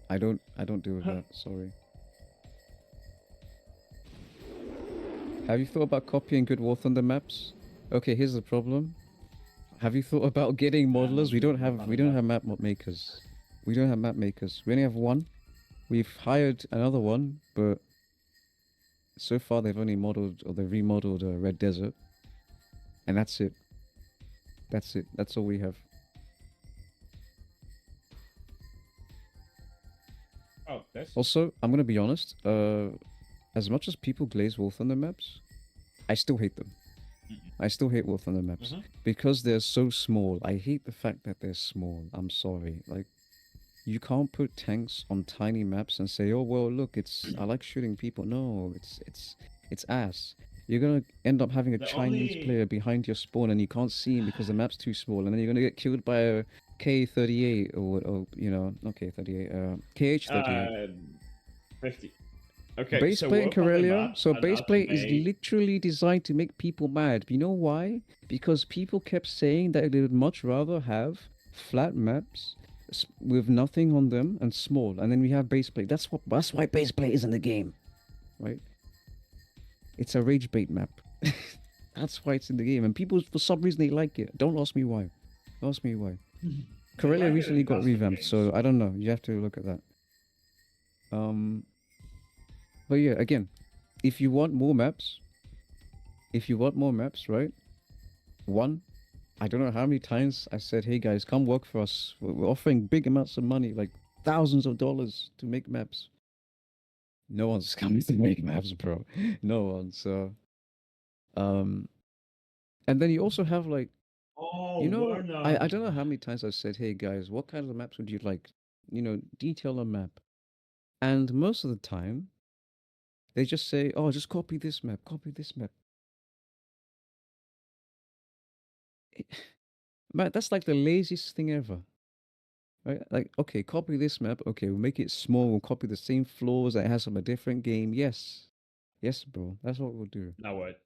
I don't deal with that. Sorry. Have you thought about copying good War Thunder maps? Okay, here's the problem. Have you thought about getting I'm modelers? not using War We Thunder don't map. have makers. We don't have map makers. We only have one. We've hired another one, but so far they've only modeled or they've remodeled Red Desert, and that's it. That's it. That's all we have. Oh, this. Also, I'm gonna be honest. As much as people glaze War Thunder maps, I still hate them. Mm-mm. I still hate War Thunder maps Mm-hmm. because they're so small. I hate the fact that they're small. I'm sorry. Like you can't put tanks on tiny maps and say, "Oh well, look, it's I like shooting people." No, it's ass. You're gonna end up having a The Chinese only player behind your spawn and you can't see him because the map's too small, and then you're gonna get killed by a K38 or not K38, KH38. uh 50. Okay, Base so plate in War Thunder Corellia. maps So are base not plate is made. literally designed to make people mad. You know why? Because people kept saying that they would much rather have flat maps with nothing on them and small, and then we have base plate. That's why base plate is in the game, right? It's a rage bait map. That's why it's in the game, and people for some reason they like it. Don't ask me why. Ask me why. They Corellia like it recently in got custom revamped, games. so I don't know. You have to look at that. Um, but yeah, again, if you want more maps, right? One, I don't know how many times I said, "Hey guys, come work for us. We're offering big amounts of money, like thousands of dollars to make maps." No one's coming to make maps, bro. No one. So, um, and then you also have like, Oh, we're I not. don't know how many times I've said, "Hey guys, what kinds of maps would you like? Detail a map." And most of the time, they just say, "Oh, just copy this map, copy this map." Man, that's like the laziest thing ever. Right? Like, okay, copy this map. Okay, we'll make it small. We'll copy the same floors that it has from a different game. Yes. Yes, bro. That's what we'll do. Now what?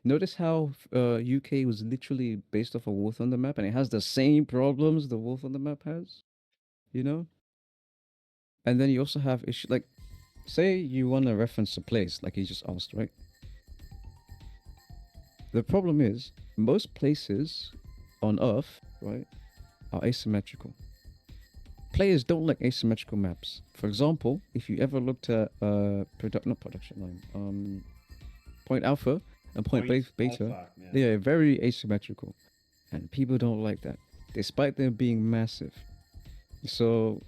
Notice how UK was literally based off a War Thunder map and it has the same problems the War Thunder map has, you know? And then you also have issue like say you want to reference a place like you just asked, right? The problem is most places on Earth, right, are asymmetrical. Players don't like asymmetrical maps. For example, if you ever looked at not production line, point alpha and point Point beta, alpha. Yeah. they are very asymmetrical, and people don't like that, despite them being massive. So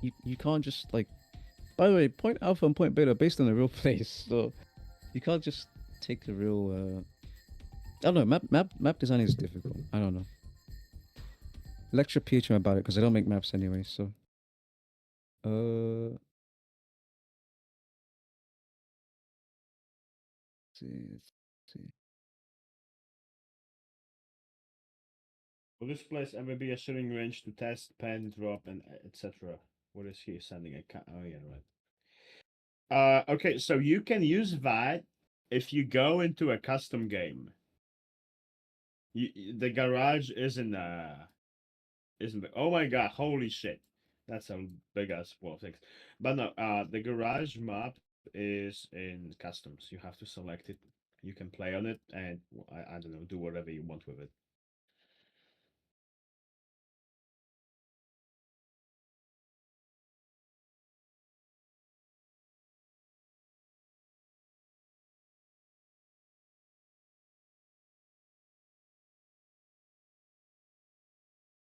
you can't just like. By the way, point alpha and point beta are based on a real place, so you can't just take the real. I don't know. Map design is difficult. I don't know. Lecture PHM about it because I don't make maps anyway. So let's see. Will this place ever be a shooting range to test, pen, drop, and etc.? What is he sending a Oh yeah, right. Okay, so you can use that if you go into a custom game. The garage isn't oh my god, holy shit. That's a big ass wall things. But no, the garage map is in customs. You have to select it. You can play on it and I don't know, do whatever you want with it.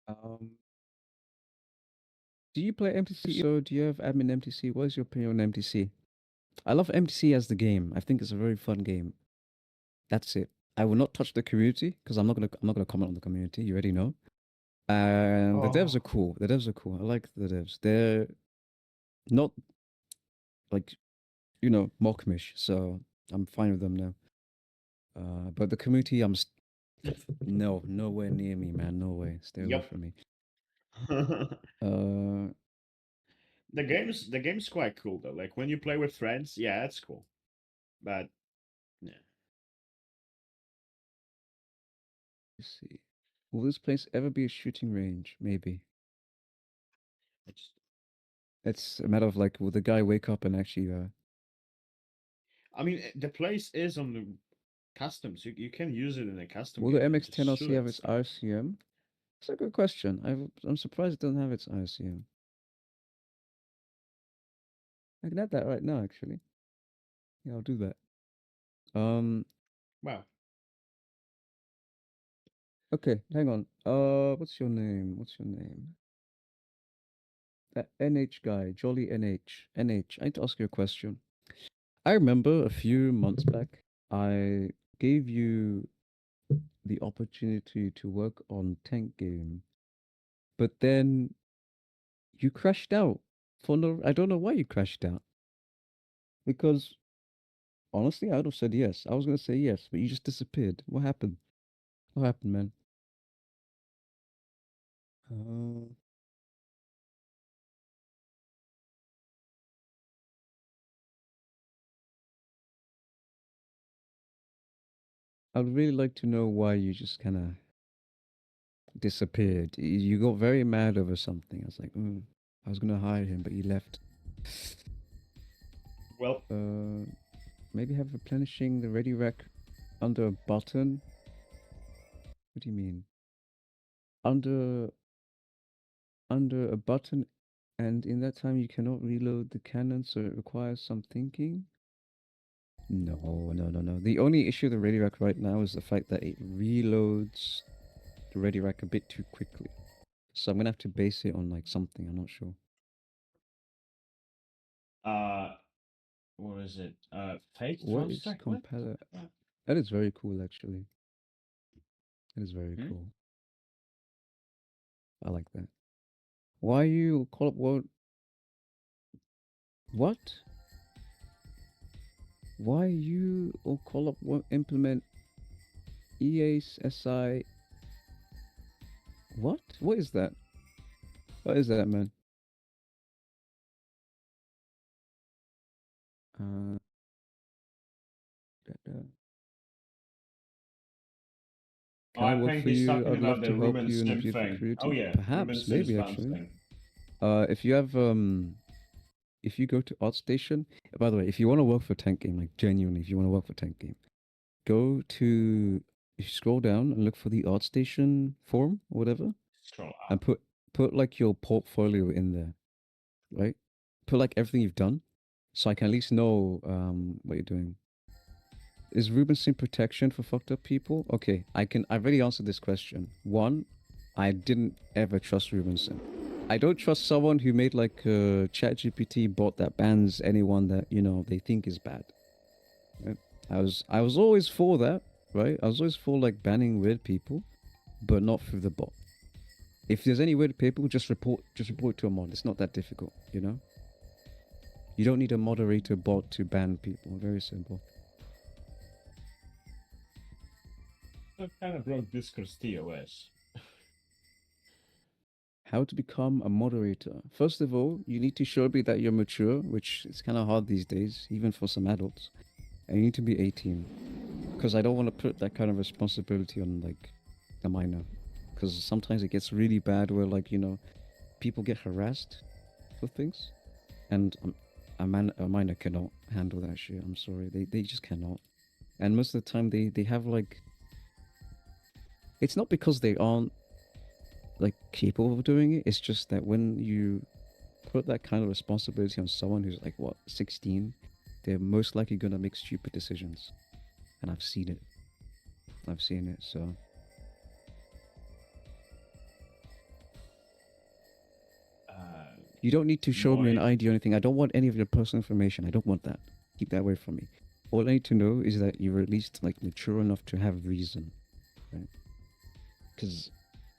Um, do you play MTC? So do you have admin MTC? What is your opinion on MTC? I love MTC as the game. I think it's a very fun game. That's it. I will not touch the community because I'm not gonna comment on the community. You already know. And the devs are Oh. cool. The devs are cool. I like the devs. They're not like mockmish, so I'm fine with them now. But the community, no, nowhere near me, man. No way. Stay away Yep. from me. the Uh, game's quite cool though. Like when you play with friends, yeah, that's cool. But yeah, let's see. Will this place ever be a shooting range? Maybe. I just It's a matter of like, will the guy wake up and actually I mean, the place is on the customs. You can use it in a custom will the game. You MX-10 just shoot LC have it. its RCM? That's a good question. I'm surprised it doesn't have its RCM. I can add that right now, actually. Yeah, I'll do that. Well, Okay, hang on. What's your name? What's your name? That NH guy, Jolly NH. NH, I need to ask you a question. I remember a few months back, I gave you the opportunity to work on tank game, but then you crashed out for no. I don't know why you crashed out. Because honestly, I would have said yes. I was gonna say yes, but you just disappeared. What happened? What happened, man? Uh, I'd really like to know why you just kind of disappeared. You got very mad over something. I was like, I was gonna hire him, but he left. well, Uh, maybe have replenishing the ready rack under a button. What do you mean? Under under a button, and in that time you cannot reload the cannon, so it requires some thinking. No, no, no, no. The only issue with the ready rack right now is the fact that it reloads the ready rack a bit too quickly. So I'm gonna have to base it on like something. I'm not sure. uh, what is it? Fake What drone is strike? What? compeller? That is very cool, actually. That is very Hmm? cool. I like that. Why you call up what? Why you or call up won't implement EA's SI? What? What is that? What is that, man? Uh, da, da. Oh, Can I I work think for he's you? talking I'd about love the to help Ruben you in a Sim beautiful thing. Oh community. yeah, Ruben Perhaps, Sim's maybe bounce actually. thing. If you have if you go to ArtStation, by the way, if you want to work for Tank Game, like genuinely, if you want to work for Tank Game, go to you scroll down and look for the ArtStation forum or whatever, Scroll and up. put like your portfolio in there, right? Put like everything you've done, so I can at least know what you're doing. Is Rubinstein protection for fucked up people? Okay, I've already answered this question. One, I didn't ever trust Rubinstein. I don't trust someone who made like a ChatGPT bot that bans anyone that they think is bad. Right? I was always for that, right? I was always for like banning weird people, but not through the bot. If there's any weird people, just report to a mod. It's not that difficult. You don't need a moderator bot to ban people. Very simple. What kind of broke Discord's TOS? How to become a moderator. First of all, you need to show me that you're mature, which is kind of hard these days, even for some adults. And you need to be 18. Because I don't want to put that kind of responsibility on, like, a minor. Because sometimes it gets really bad where, like, people get harassed for things. And a minor cannot handle that shit. I'm sorry. They just cannot. And most of the time, they have, like, it's not because they aren't, like, capable of doing it. It's just that when you put that kind of responsibility on someone who's like what 16, they're most likely gonna make stupid decisions, and I've seen it. I've seen it. So Uh, you don't need to show me an Noise. ID or anything. I don't want any of your personal information. I don't want that. Keep that away from me. All I need to know is that you're at least like mature enough to have reason, right? Because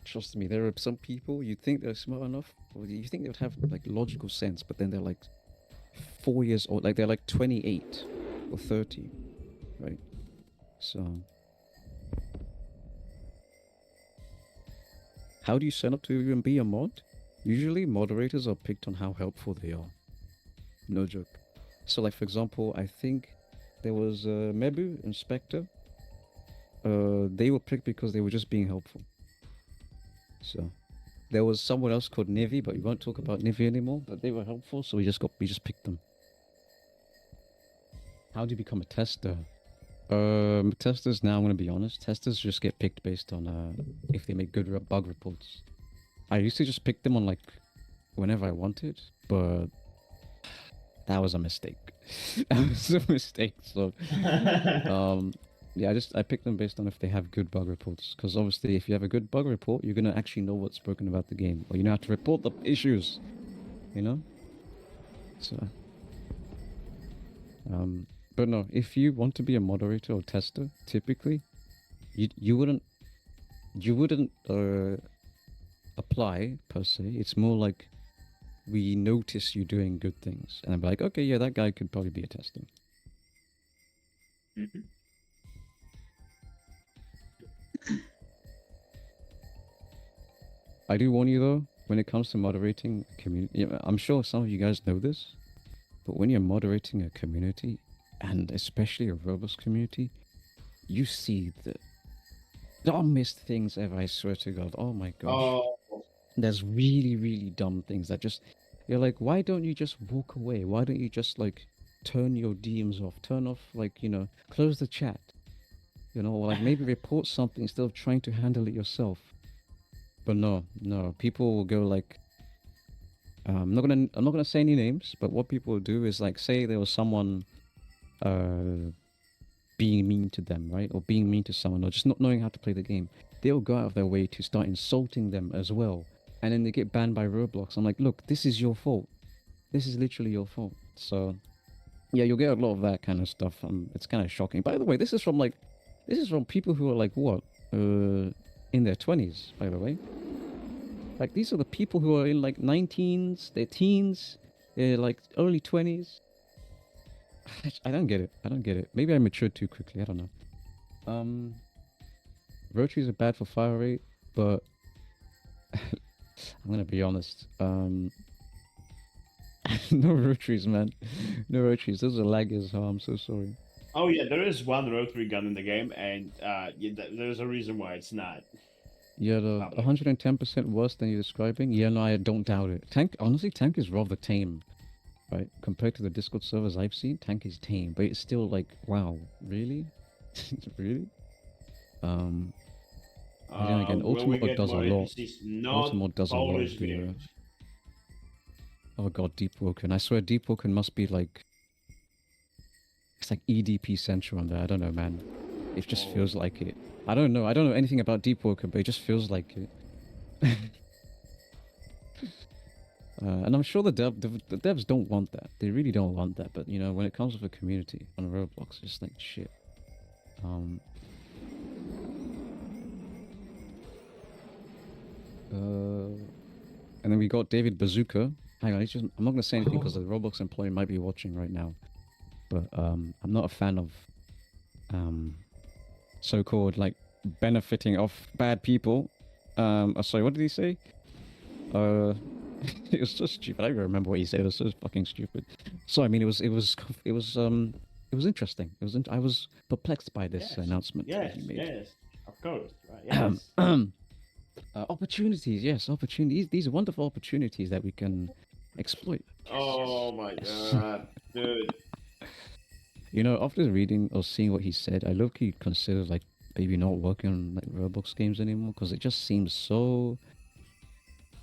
trust me, there are some people you think they're smart enough, or you think they would have like logical sense, but then they're like 4 years old, like they're like 28 or 30, right? So how do you sign up to even be a mod? Usually, moderators are picked on how helpful they are. No joke. So, like for example, I think there was Mebu and Spectre. They were picked because they were just being helpful. So There was someone else called Nivi, but we won't talk about Nivi anymore. But they were helpful, so we just picked them. How do you become a tester? Testers now. I'm gonna be honest. Testers just get picked based on if they make good bug reports. I used to just pick them on like whenever I wanted, but that was a mistake. That was a mistake. So yeah, I pick them based on if they have good bug reports. Because obviously, if you have a good bug report, you're gonna actually know what's broken about the game, or you know how to report the issues. You know. So, but no, if you want to be a moderator or tester, typically, you wouldn't apply per se. It's more like we notice you doing good things, and I'm like, okay, yeah, that guy could probably be a tester. I do warn you though, when it comes to moderating a community, I'm sure some of you guys know this, but when you're moderating a community, and especially a Roblox community, you see the dumbest things ever. I swear to God. Oh my gosh. Oh, There's really, really dumb things that just you're like, why don't you just walk away? Why don't you just like turn your DMs off? Turn off like, close the chat. Or like maybe report something instead of trying to handle it yourself. But no, no, people will go like I'm not gonna say any names, but what people will do is like say there was someone uh being mean to them, right? Or being mean to someone or just not knowing how to play the game. They'll go out of their way to start insulting them as well. And then they get banned by Roblox. I'm like, look, this is your fault. This is literally your fault. So yeah, you'll get a lot of that kind of stuff. It's kind of shocking. By the way, this is from people who are like what? In their 20s, by the way. Like these are the people who are in like 19s, their teens, they're like early 20s. I don't get it. I don't get it. Maybe I matured too quickly. I don't know. Rotaries are bad for fire rate, but I'm gonna be honest. No rotaries, man. No rotaries. Those are laggers. Oh, I'm so sorry. oh yeah, there is one rotary gun in the game, and there's a reason why it's not Yeah, the public. 110% worse than you're describing. Yeah, no, I don't doubt it. Tank is rather tame, right? Compared to the Discord servers I've seen, Tank is tame, but it's still like, wow, really, really? And then again, When we Ultimate get does a more lot. NPCs, not Ultimate does a lot Polish of the. videos. Oh god, Deep Woken. I swear, Deep Woken must be like. It's like EDP Central on there. I don't know, man. It just Oh. feels like it. I don't know. I don't know anything about Deep Woken, but it just feels like it. And I'm sure the devs don't want that. They really don't want that. But when it comes with a community on Roblox, it's like shit. And then we got David Bazooka. Hang on, I'm not gonna say anything because the Roblox employee might be watching right now. But I'm not a fan of so-called like benefiting off bad people. Sorry, what did he say? It was so stupid. I don't even remember what he said. It was so fucking stupid. So I mean, it was interesting. I was perplexed by this Yes, announcement that yes, he made. yes, of course, right? Yes. Opportunities, yes, opportunities. These are wonderful opportunities that we can exploit. Oh my god, dude. After reading or seeing what he said, I low-key considered like maybe not working on like Roblox games anymore because it just seems so.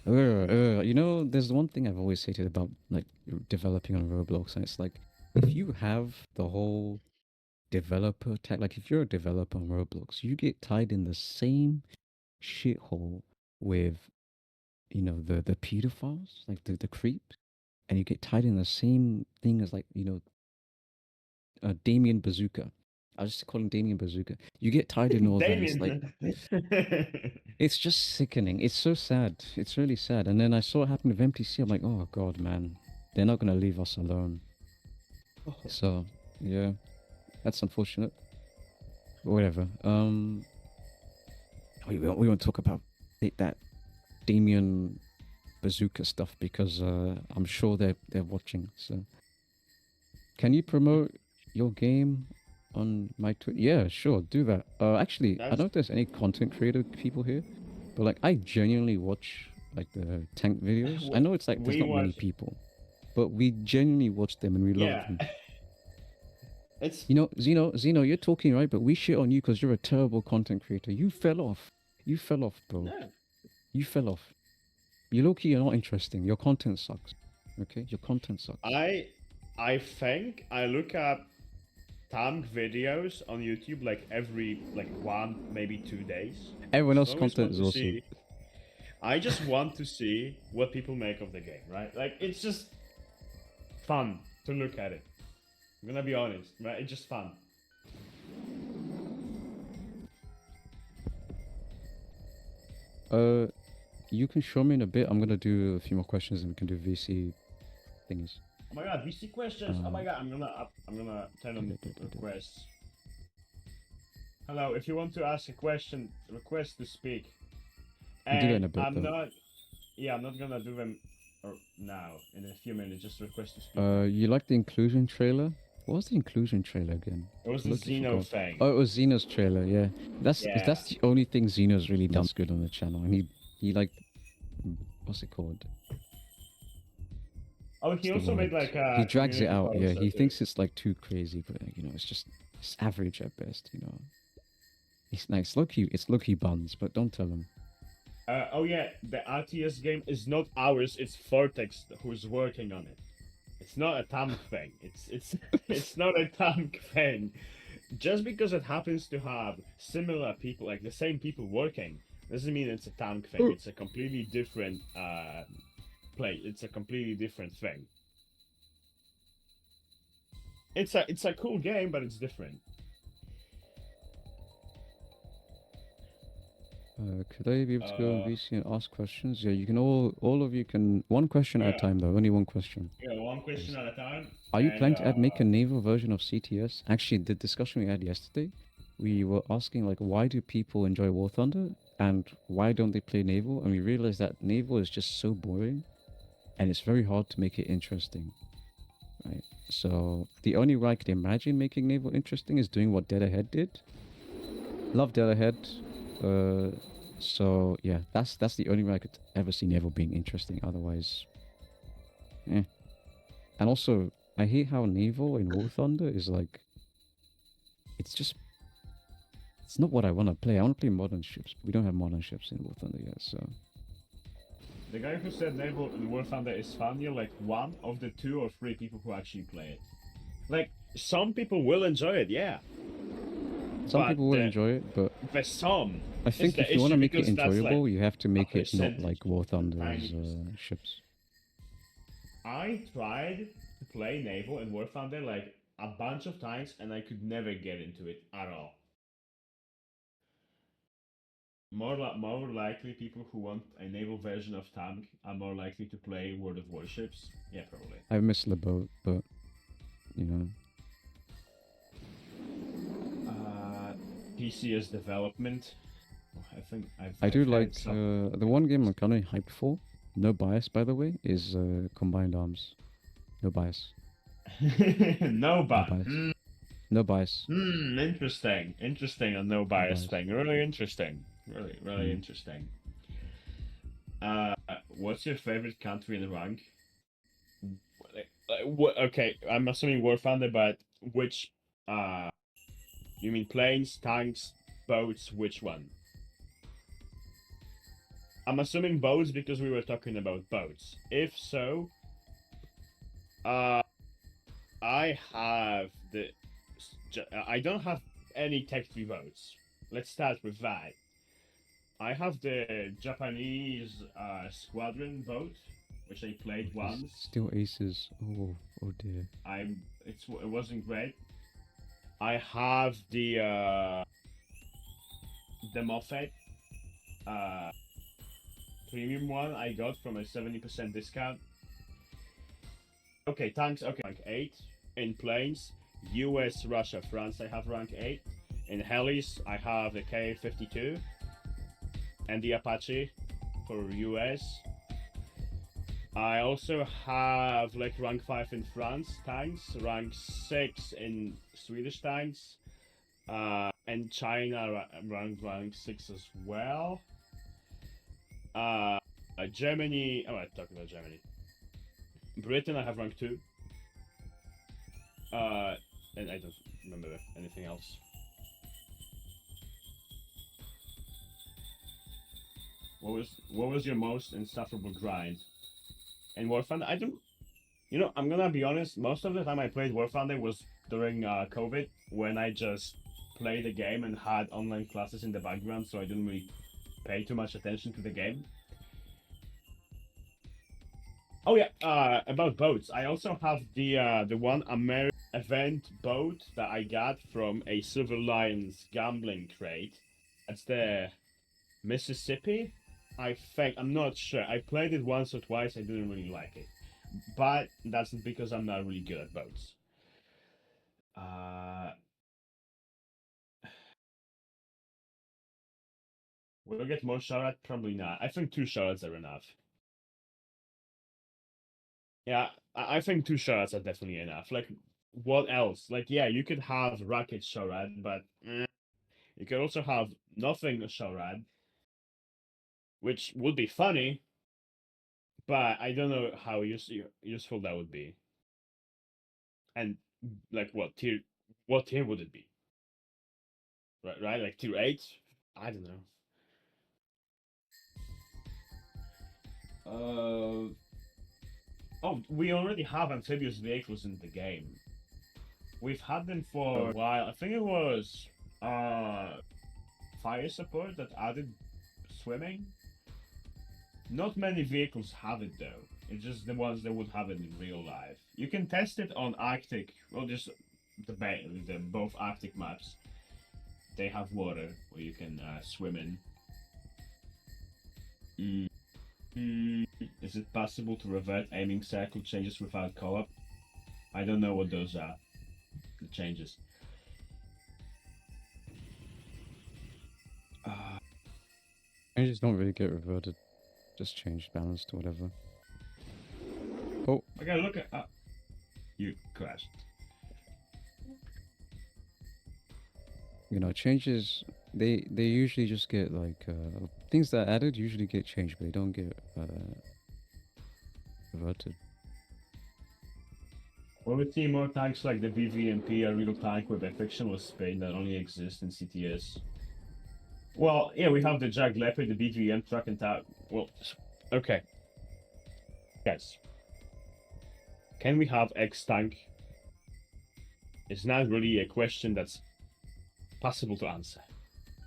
There's one thing I've always hated about like developing on Roblox, and it's like if you have the whole developer tag, like if you're a developer on Roblox, you get tied in the same shithole with the pedophiles, like the creeps, and you get tied in the same thing as like Damien Bazooka. I was just calling Damien Bazooka. You get tied in all that. It's like Damien. it's just sickening. It's so sad. It's really sad. And then I saw it happen with MTC. I'm like, oh god, man, they're not gonna leave us alone. So yeah, that's unfortunate. But whatever. We won't talk about that Damien Bazooka stuff because I'm sure they're watching. So can you promote your game on my Twitter? Yeah, sure, do that. Actually, I don't That's know if there's any content creator people here, but like I genuinely watch like the tank videos. I W- know it's like there's we not many watch. people, but we genuinely watch them and we love Yeah, them. it's You know, Zeno, you're talking right, but we shit on you because you're a terrible content creator. You fell off. You fell off, bro. no. You fell off. You low key, you're not interesting. Your content sucks. Okay, your content sucks. I think I look up tank videos on YouTube like every like 1 maybe 2 days. Everyone Just else's always content want is to also. see. I just want to see what people make of the game, right? Like it's just fun to look at it. I'm gonna be honest, right? It's just fun. You can show me in a bit. I'm gonna do a few more questions and we can do VC things. Oh my god, VC questions. Oh my god, I'm gonna turn on requests. Hello, if you want to ask a question, request to speak. We'll do that in And a bit, I'm though. not. Yeah, I'm not gonna do them now. In a few minutes, just request to speak. You like the inclusion trailer? What was the inclusion trailer again? It was the Look, I Xeno forgot. thing. Oh, it was Xeno's trailer. Yeah, that's Yeah. the only thing Xeno's really done good on the channel, and he like, what's it called? Oh, What's he the also made word? like He a drags it community out. Yeah, post. he thinks it's like too crazy, but it's average at best. It's nice. It's low-key buns, but don't tell him. Oh yeah, the RTS game is not ours. It's Vortex who's working on it. It's not a tank thing. It's it's not a tank thing. Just because it happens to have similar people, like the same people working, doesn't mean it's a tank thing. It's a completely different play. It's a completely different thing. It's a cool game, but it's different. Could I be able to go on Uh, VC and ask questions? Yeah, you can all of you can one question at a yeah, time though. Only one question. yeah. One question at a time, Are you and planning to make a naval version of CTS? Actually, the discussion we had yesterday, we were asking like why do people enjoy War Thunder and why don't they play naval? And we realized that naval is just so boring, and it's very hard to make it interesting, right? So the only way I could imagine making naval interesting is doing what Dead Ahead did. Love Dead Ahead. Uh, so yeah, that's the only way I could ever see naval being interesting. Otherwise, eh. And also, I hate how naval in War Thunder is like, it's just, it's not what I want to play. I want to play modern ships. But we don't have modern ships in War Thunder yet, so. the guy who said Naval War Thunder is fun, you're like one of the 2 or 3 people who actually play it. Like some people will enjoy it, yeah. Some But people will enjoy it, but the some I think if you want to make it enjoyable, you have to a make it not percentage, like War a Thunder's tiny percentage. ships. I tried to play Naval and War Thunder like a bunch of times, and I could never get into it at all. More likely, people who want a naval version of tank are more likely to play World of Warships. Yeah, probably. I miss the boat, but you know. PCS development. I think I do I've heard like some. the one game I'm kind of hyped for. No bias, by the way, is Combined Arms. No bias. No No bias. bias. No bias. Interesting. Interesting. A no bias bias. thing. Really interesting. Really Mm. interesting. What's your favorite country in the rank? What? Okay, I'm assuming War Thunder, but which? You mean planes, tanks, boats? Which one? I'm assuming boats because we were talking about boats. If so, uh, I have the. I don't have any Tech 3 boats. Let's start with that. I have the Japanese squadron boat, which I played once. Still aces. Oh dear. It wasn't great. I have the Moffat premium one I got from a 70% discount. Okay, tanks. Okay, rank 8 in planes. U.S., Russia, France. I have rank 8. In helis, I have the K-52 and the Apache for US. I also have like rank 5 in France tanks, rank 6 in Swedish tanks, and China rank 6 as well. Germany. Oh, I talked about Germany. Britain, I have rank 2. And I don't remember anything else. What was your most insufferable grind? In War Thunder, I don't. You know, I'm gonna be honest. Most of the time I played War Thunder was during COVID, when I just played the game and had online classes in the background, so I didn't really pay too much attention to the game. Oh yeah, about boats. I also have the one American event boat that I got from a Silver Lions gambling crate. That's the Mississippi. I think I'm not sure. I played it once or twice. I didn't really like it, but that's because I'm not really good at boats. Will I get more shout Probably not. I think 2 shoutouts are enough. Yeah, I think 2 shoutouts are definitely enough. Like, what else? Like, yeah, you could have Rocket Shorad, but you could also have nothing Shorad, which would be funny, but I don't know how useful that would be. And like, what tier would it be? Right, like tier 8? I don't know. Oh, we already have amphibious vehicles in the game. We've had them for a while. I think it was fire support that added swimming. Not many vehicles have it though. It's just the ones that would have it in real life. You can test it on Arctic. Well, just the both Arctic maps. They have water where you can swim in. Is it possible to revert aiming circle changes without co-op? I don't know what those are. The changes. Changes don't really get reverted. Just change balance to whatever. Oh. Okay, look at. You crashed. You know, changes. They usually just get like things that are added usually get changed, but they don't get reverted. Will we see more tanks like the VVMP, a real tank with a fictional Spain that only exists in CTS? Well, yeah, we have the Jag Leopard, the BVM truck and tower. Well, okay. Guys. Can we have X tank? It's not really a question that's possible to answer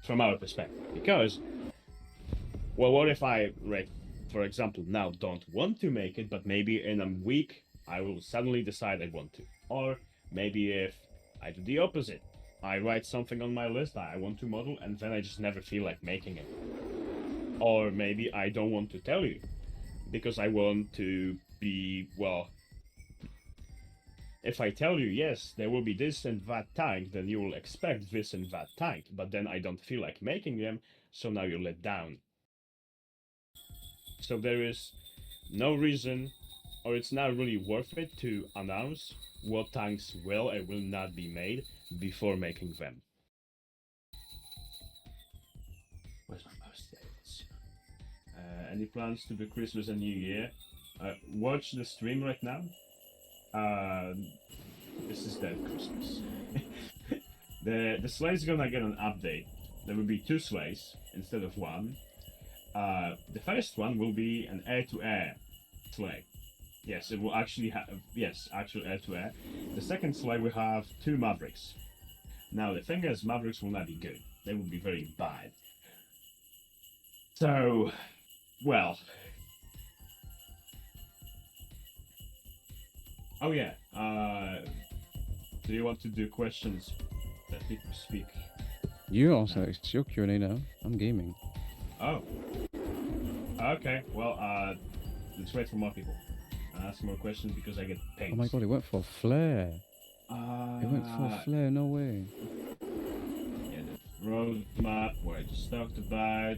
from our perspective. Because, well, what if I, for example, now don't want to make it, but maybe in a week I will suddenly decide I want to. Or maybe if I do the opposite. I write something on my list that I want to model, and then I just never feel like making it. Or maybe I don't want to tell you, because I want to be, well, if I tell you, yes, there will be this and that tank, then you will expect this and that tank, but then I don't feel like making them, so now you're let down. So there is no reason, or it's not really worth it to announce what tanks will and will not be made before making them. Where's my mouse? There it is. Any plans to the Christmas and New Year? Watch the stream right now. This is Dead Christmas. The Sleigh's gonna get an update. There will be 2 Sleighs instead of 1. The first one will be an air-to-air Sleigh. Yes, it will actually have, yes, actual air-to-air. The second Sleigh will have 2 Mavericks. Now, the thing is, Mavericks will not be good. They will be very bad. So, well. Oh yeah, do you want to do questions that people speak? You also, it's your Q&A now. I'm gaming. Oh. Okay, well, let's wait for more people. Ask more questions because I get paid. Oh my god, it went for flare. It went for flare, no way. Yeah, the roadmap, what I just talked about.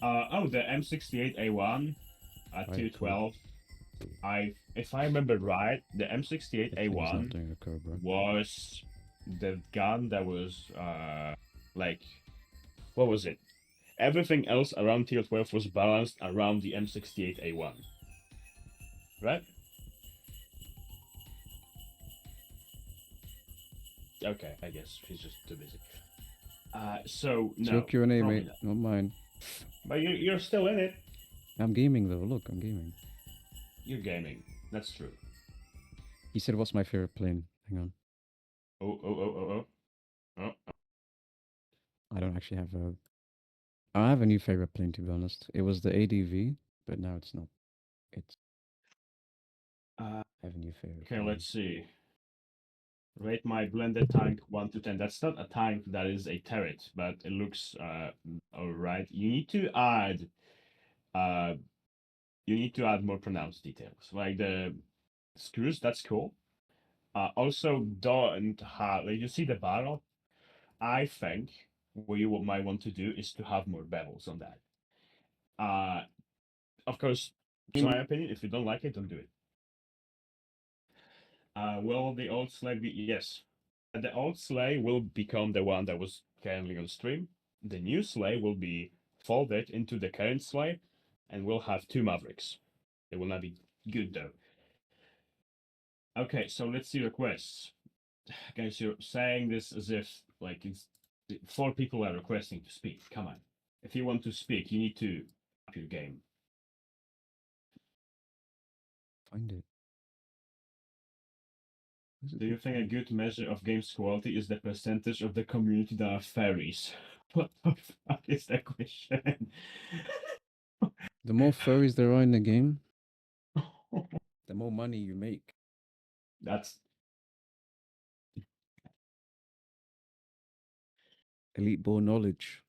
Oh, the M68A1 at tier 12. If I remember right, the M68A1 was the gun that was, like, what was it? everything else around tier 12 was balanced around the M68A1. Right? Okay, I guess he's just too busy. So It's your no, Q&A, probably mate, not. not mine. But you're still in it. I'm gaming though. Look, I'm gaming. You're gaming. That's true. He said, "What's my favorite plane?" Hang on. Oh. I don't actually have a. I have a new favorite plane, to be honest. It was the ADV, but now it's not. It's. Uh, I have a new favorite okay, plane. let's see. Rate my blended tank 1 to 10. That's not a tank, that is a turret, but it looks alright. Uh you need to add more pronounced details. Like the screws, that's cool. Also don't have, like, you see the barrel? I think what you might want to do is to have more bevels on that. Uh of course, in my opinion, if you don't like it, don't do it. Will the old Sleigh be? Yes. The old Sleigh will become the one that was currently on stream. The new Sleigh will be folded into the current Sleigh, and we'll have two Mavericks. They will not be good though. Okay, so let's see requests. Guys, you're saying this as if like it's four people are requesting to speak. Come on. If you want to speak, you need to up your game. Find it. Where's it Do you think a called? good measure of game's quality is the percentage of the community that are fairies? What the fuck is that question? The more furries there are in the game, the more money you make. That's Elite ball knowledge.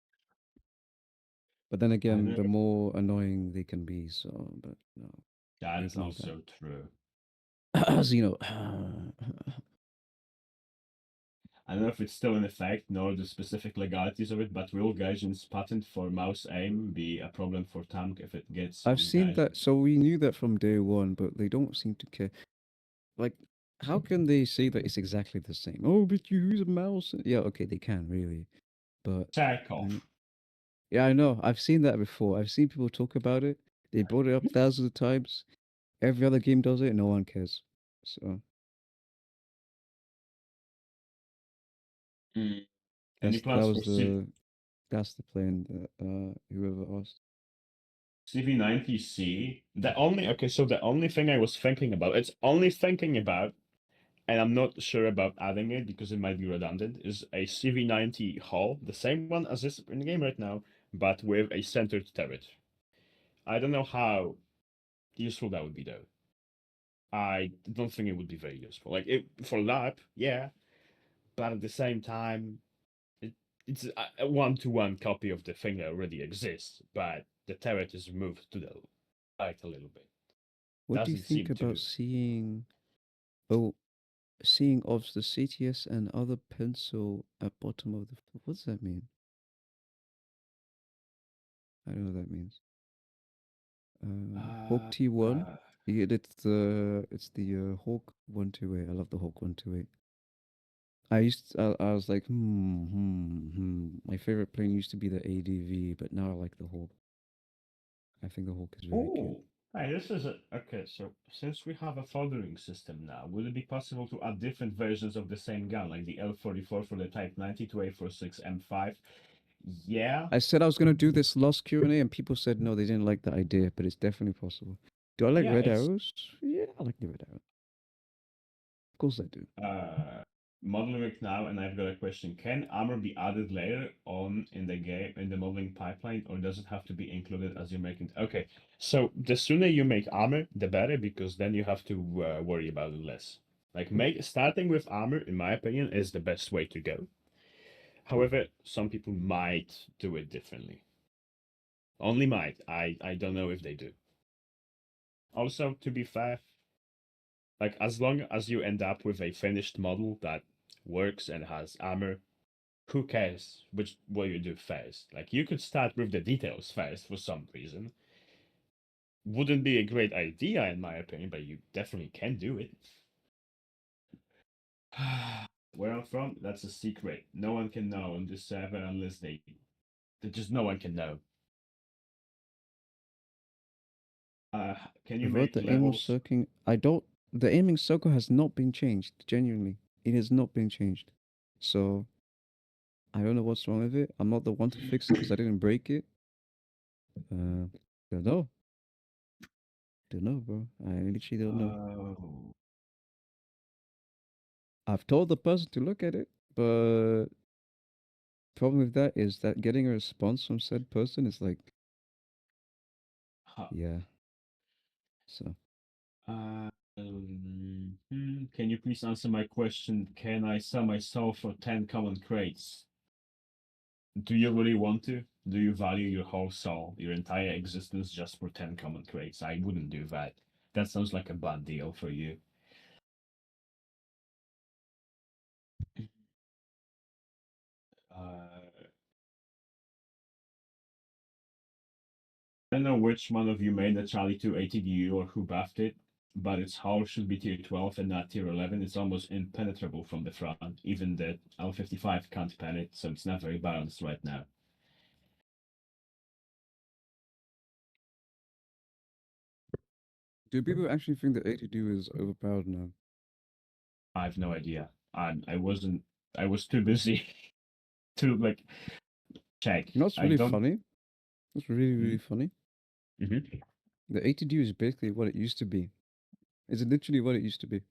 But then I again, know the more annoying they can be. So, but no, that's ignore that. also true. Xeno. I don't know if it's still in effect nor the specific legalities of it, but will Gaijin's patent for mouse aim be a problem for tank if it gets I've on seen Gaijin? that. So we knew that from day one, but they don't seem to care. Like, how can they say that it's exactly the same? Oh, but you use a mouse. Yeah, okay, they can really, but Chekhov. mm, yeah, I know. I've seen that before. I've seen people talk about it. They brought it up thousands of times. Every other game does it. No one cares. So Mm. Any that's that plans for was the that's the plan that whoever asked. CV90C? The only thing I was thinking about, it's only thinking about, and I'm not sure about adding it because it might be redundant, is a CV90 hull, the same one as this in the game right now, but with a centered turret. I don't know how useful that would be though. I don't think it would be very useful. Like it for lab, yeah, but at the same time, it, it's a one-to-one copy of the thing that already exists, but the turret is moved to the right a little bit. What do you Doesn't think seem about to. seeing? Oh, seeing of the CTS and other pencil at bottom of the. What does that mean? I don't know what that means. Hawk Uh, T1. uh, Yeah, it's the Hawk 128. I love the Hawk 128. I was like, My favorite plane used to be the ADV, but now I like the Hawk. I think the Hawk is very cute. oh, hey, this is okay. So since we have a foldering system now, would it be possible to add different versions of the same gun, like the L44 for the Type 90 to A46 M5? Yeah. I said I was gonna do this last Q&A, and people said no, they didn't like the idea, but it's definitely possible. Do I like Yeah, red it's arrows? Yeah, I like the red arrow. Of course I do. uh modeling it now, and I've got a question. Can armor be added later on in the game in the modeling pipeline, or does it have to be included as you're making? Okay, so the sooner you make armor, the better, because then you have to worry about it less. Like make starting with armor, in my opinion, is the best way to go. However, some people might do it differently. Only might. I don't know if they do. Also, to be fair, like as long as you end up with a finished model that works and has armor, who cares which what you do first? Like you could start with the details first for some reason. Wouldn't be a great idea in my opinion, but you definitely can do it. Where I'm from, that's a secret. No one can know on this server unless they that just no one can know. Can you Revert make the aim of levels? circling. I don't. The aiming circle has not been changed. Genuinely, it has not been changed. So I don't know what's wrong with it. I'm not the one to fix it because I didn't break it. Don't know. Don't know, bro. I literally don't know. Oh. I've told the person to look at it, but problem with that is that getting a response from said person is like, Huh. yeah. So Can you please answer my question? Can I sell myself for 10 common crates? Do you really want to? Do you value your whole soul, your entire existence just for 10 common crates? I wouldn't do that. That sounds like a bad deal for you. I don't know which one of you made the Charlie 2 ATDU or who buffed it, but its hull should be tier 12 and not tier 11. It's almost impenetrable from the front. Even the L55 can't pen it, so it's not very balanced right now. do people actually think that 82 is overpowered now? I have no idea. I wasn't. I was too busy to like check. You know what's I really don't. funny? What's really funny? Mm-hmm. The 82 is basically what it used to be. It's literally what it used to be.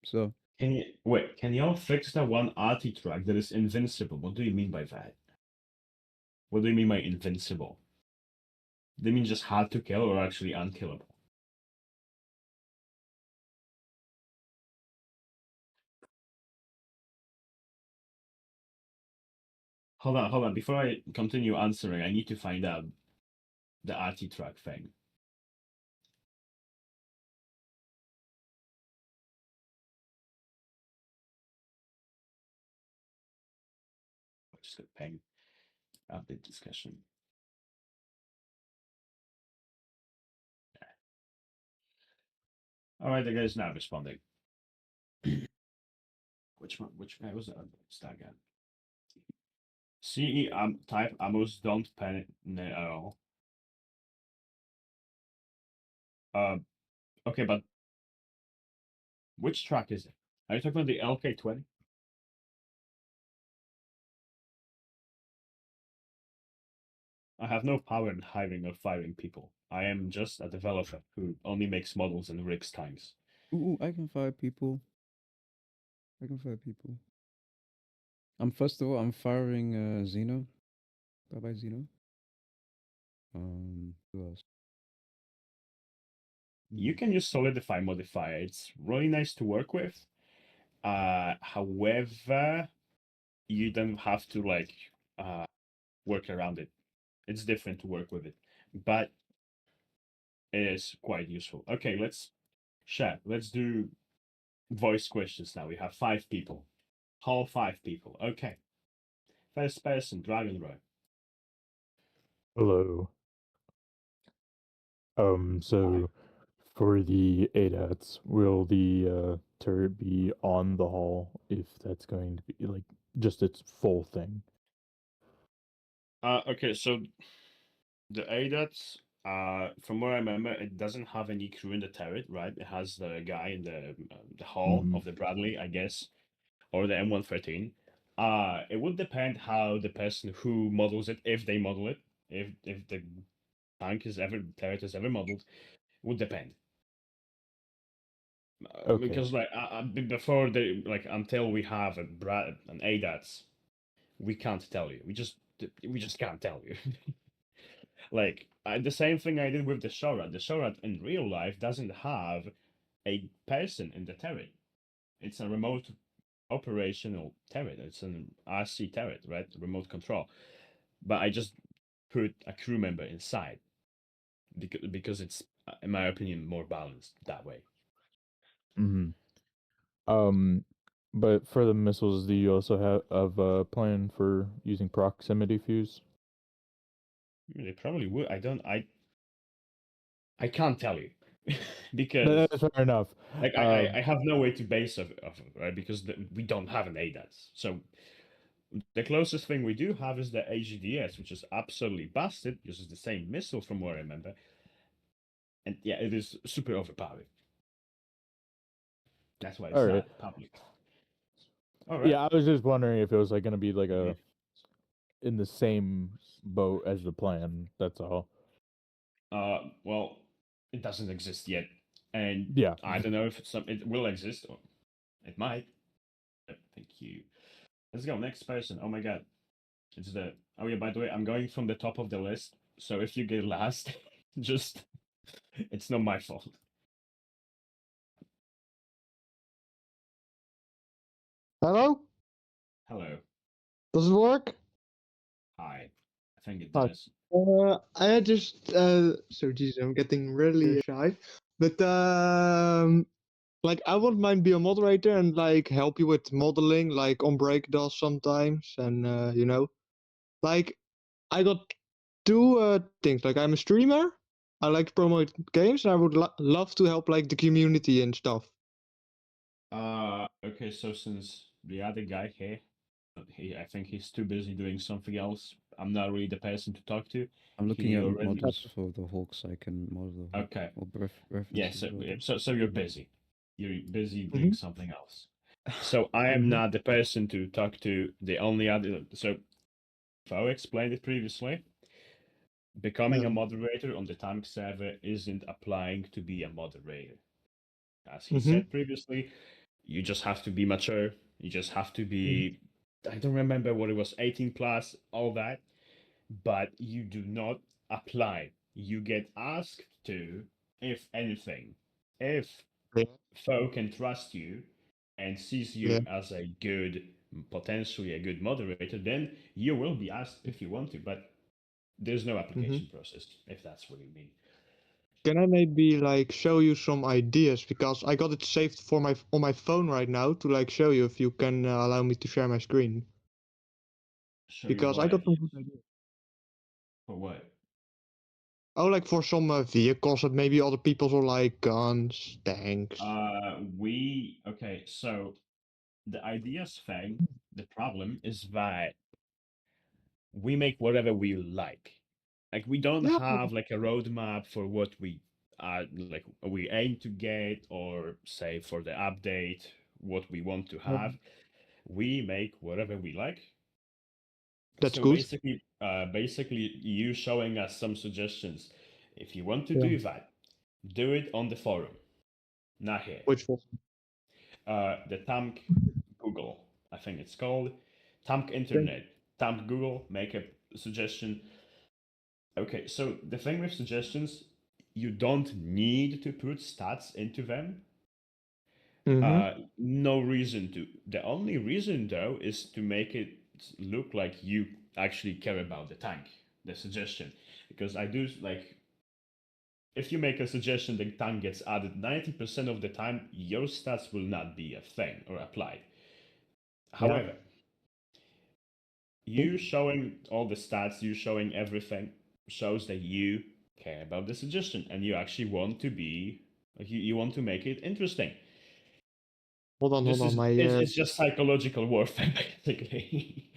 So Can you wait? Can y'all fix that one arty track that is invincible? What do you mean by that? What do you mean by invincible? Do you mean just hard to kill or actually unkillable? Hold on. Before I continue answering, I need to find out the arty track thing. Just a ping update discussion. All right, the guy's not responding. Which one? Which guy was that? It's that guy. CE type ammos don't panic at all. Uh, okay, but which track is it? Are you talking about the LK20? I have no power in hiring or firing people. I am just a developer who only makes models and rigs tanks. I can fire people. I can fire people. First of all, I'm firing Zeno. Bye bye Zeno. Who else? You can use Solidify modifier. It's really nice to work with. However, you don't have to like work around it. It's different to work with it, but it is quite useful. Okay, let's do voice questions now. We have 5 people. All 5 people. Okay. First person, Dragon Roy. Hello. Hi. So for the ADATs, will the turret be on the hull if that's going to be like just its full thing? Okay, so the ADATs, from what I remember, it doesn't have any crew in the turret, right? It has the guy in the hull Mhm. of the Bradley, I guess, or the M113. It would depend how the person who models it, if they model it, if the turret is ever modeled, would depend. Okay. Because like before they like until we have an ADATs, we can't tell you. We just can't tell you. Like the same thing I did with the Shorad. The Shorad in real life doesn't have a person in the turret. It's a remote operational turret. It's an RC turret, right? Remote control. But I just put a crew member inside because it's, in my opinion, more balanced that way. hmm Um, but for the missiles, do you also have a plan for using proximity fuse? They probably would. I can't tell you No, because that's fair enough. like I Um, have no way to base of it, right? Because we don't have an ADAS. So the closest thing we do have is the AGDS, which is absolutely busted, uses the same missile from what I remember. And yeah, it is super overpowered. That's why it's All right. not public. All right. Yeah, I was just wondering if it was like going to be like Yeah. in the same boat as the plan. That's all. Well, it doesn't exist yet, and Yeah. I don't know if it will exist or it might. Thank you. Let's go next person. Oh my god, it's the. Oh yeah, by the way, I'm going from the top of the list. So if you get last, just it's not my fault. Hello? Hello. Does it work? Hi. I think it Hi. does. I just so geez, I'm getting really shy. But like I wouldn't mind be a moderator and like help you with modeling like on break does sometimes and you know. Like I got two things. Like I'm a streamer. I like to promote games and I would love to help like the community and stuff. Okay, so since the other guy here, I think he's too busy doing something else. I'm not really the person to talk to. I'm looking He at already. models for the Hawks. I can model the Hawk. Okay. Or Yeah, references as well. so you're busy. You're busy doing something else. So I am Mhm. not the person to talk to. The only other. So, if I explained it previously, becoming a moderator on the Tank server isn't applying to be a moderator. As he said previously, you just have to be mature. You just have to be. I don't remember what it was, 18 plus, all that. But you do not apply. You get asked to, if anything. If Yeah. Foe can trust you and sees Yeah. you as a good, potentially a good moderator, then you will be asked if you want to, but there's no application process, if that's what you mean. Can I maybe like show you some ideas because I got it saved for my on my phone right now to like show you if you can allow me to share my screen Show you because what I got some ideas. good ideas. For what? Oh, like for some vehicles that maybe other people's are like guns, tanks. Okay, so the ideas thing, the problem is that we make whatever we like. Like we don't Yeah. have like a roadmap for what we aim to get or say for the update what we want to have. We make whatever we like. That's So good. basically you showing us some suggestions. If you want to Yeah. do that, do it on the forum, not here. Which one? The Tamk Google, I think it's called Tamk Internet. Tamk Google, make a suggestion. Okay, so the thing with suggestions, you don't need to put stats into them. No reason to. The only reason though is to make it look like you actually care about the tank, the suggestion. Because I do like, if you make a suggestion, the tank gets added 90% of the time, your stats will not be a thing or applied. However, you showing all the stats, you showing everything, shows that you care about the suggestion and you actually want to be like you want to make it interesting. Hold on. My It's just psychological warfare basically.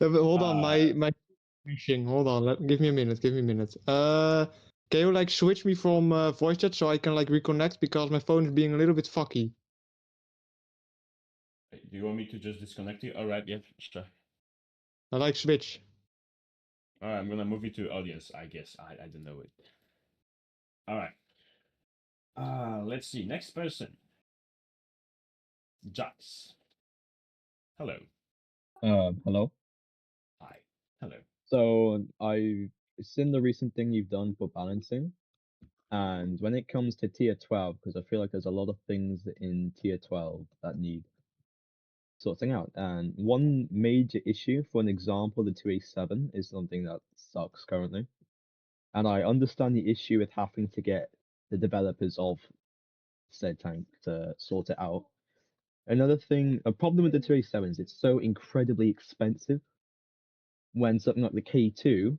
hold on. My switching. Hold on. Give me a minute. Give me a minute. Can you like switch me from voice chat so I can like reconnect because my phone is being a little bit fucky. Do you want me to just disconnect you? All right, yeah, sure. I like switch. All right, I'm gonna move you to audience, I guess. I don't know it. All right. Let's see. Next person. Jax. Hello. Hello. Hi. Hello. So I've seen the recent thing you've done for balancing, and when it comes to tier 12, because I feel like there's a lot of things in tier 12 that need sorting out. And one major issue, for an example, the 2A7 is something that sucks currently. And I understand the issue with having to get the developers of said tank to sort it out. Another thing, a problem with the 2A7 is it's so incredibly expensive when something like the K2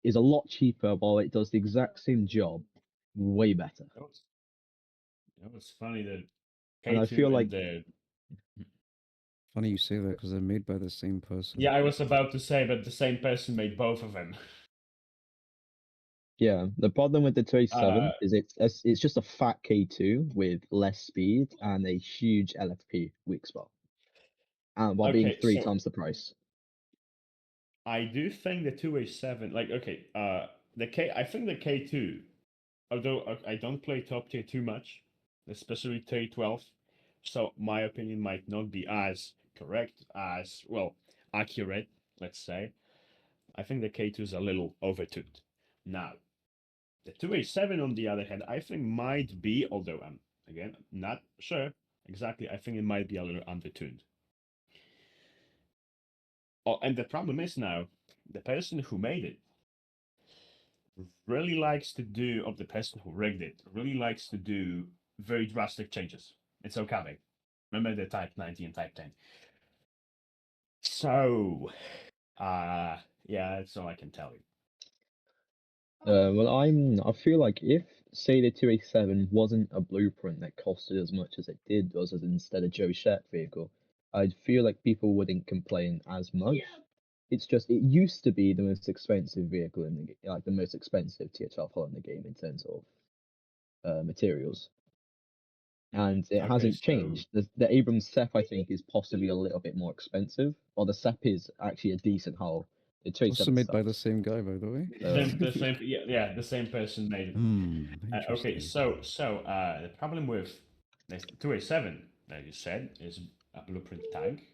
is a lot cheaper while it does the exact same job way better. It's funny that And I K2 feel like and the Funny you say that because they're made by the same person. Yeah, I was about to say that the same person made both of them. Yeah, the problem with the 287 Uh, is it's just a fat K2 with less speed and a huge LFP weak spot, and while being okay, 3 times the price. I do think the 287, like, okay, I think the K2, although I don't play top tier too much, especially tier 12, so my opinion might not be as correct as, well, accurate, let's say. I think the K2 is a little overtuned. Now, the 287, on the other hand, I think might be, although I'm, again, not sure exactly, I think it might be a little undertuned. Oh, and the problem is now, the person who made it really likes to do, of the person who rigged it, really likes to do very drastic changes. It's Okabe. Remember the type 90 and type 10. So, yeah, that's all I can tell you. Well, I feel like if, say, the 287 wasn't a blueprint that costed as much as it did, was as instead a Joe Shack vehicle, I'd feel like people wouldn't complain as much. It's just it used to be the most expensive vehicle in the like the most expensive tier 12 hull in the game in terms of materials, and it Okay, hasn't so changed. The Abrams SEP I think is possibly a little bit more expensive, while the SEP is actually a decent hull. The Also 287 made by the sucks. same guy, by the way. the same, yeah, the same person made it. Okay, Interesting. so the problem with this 287 that you said is a blueprint tank.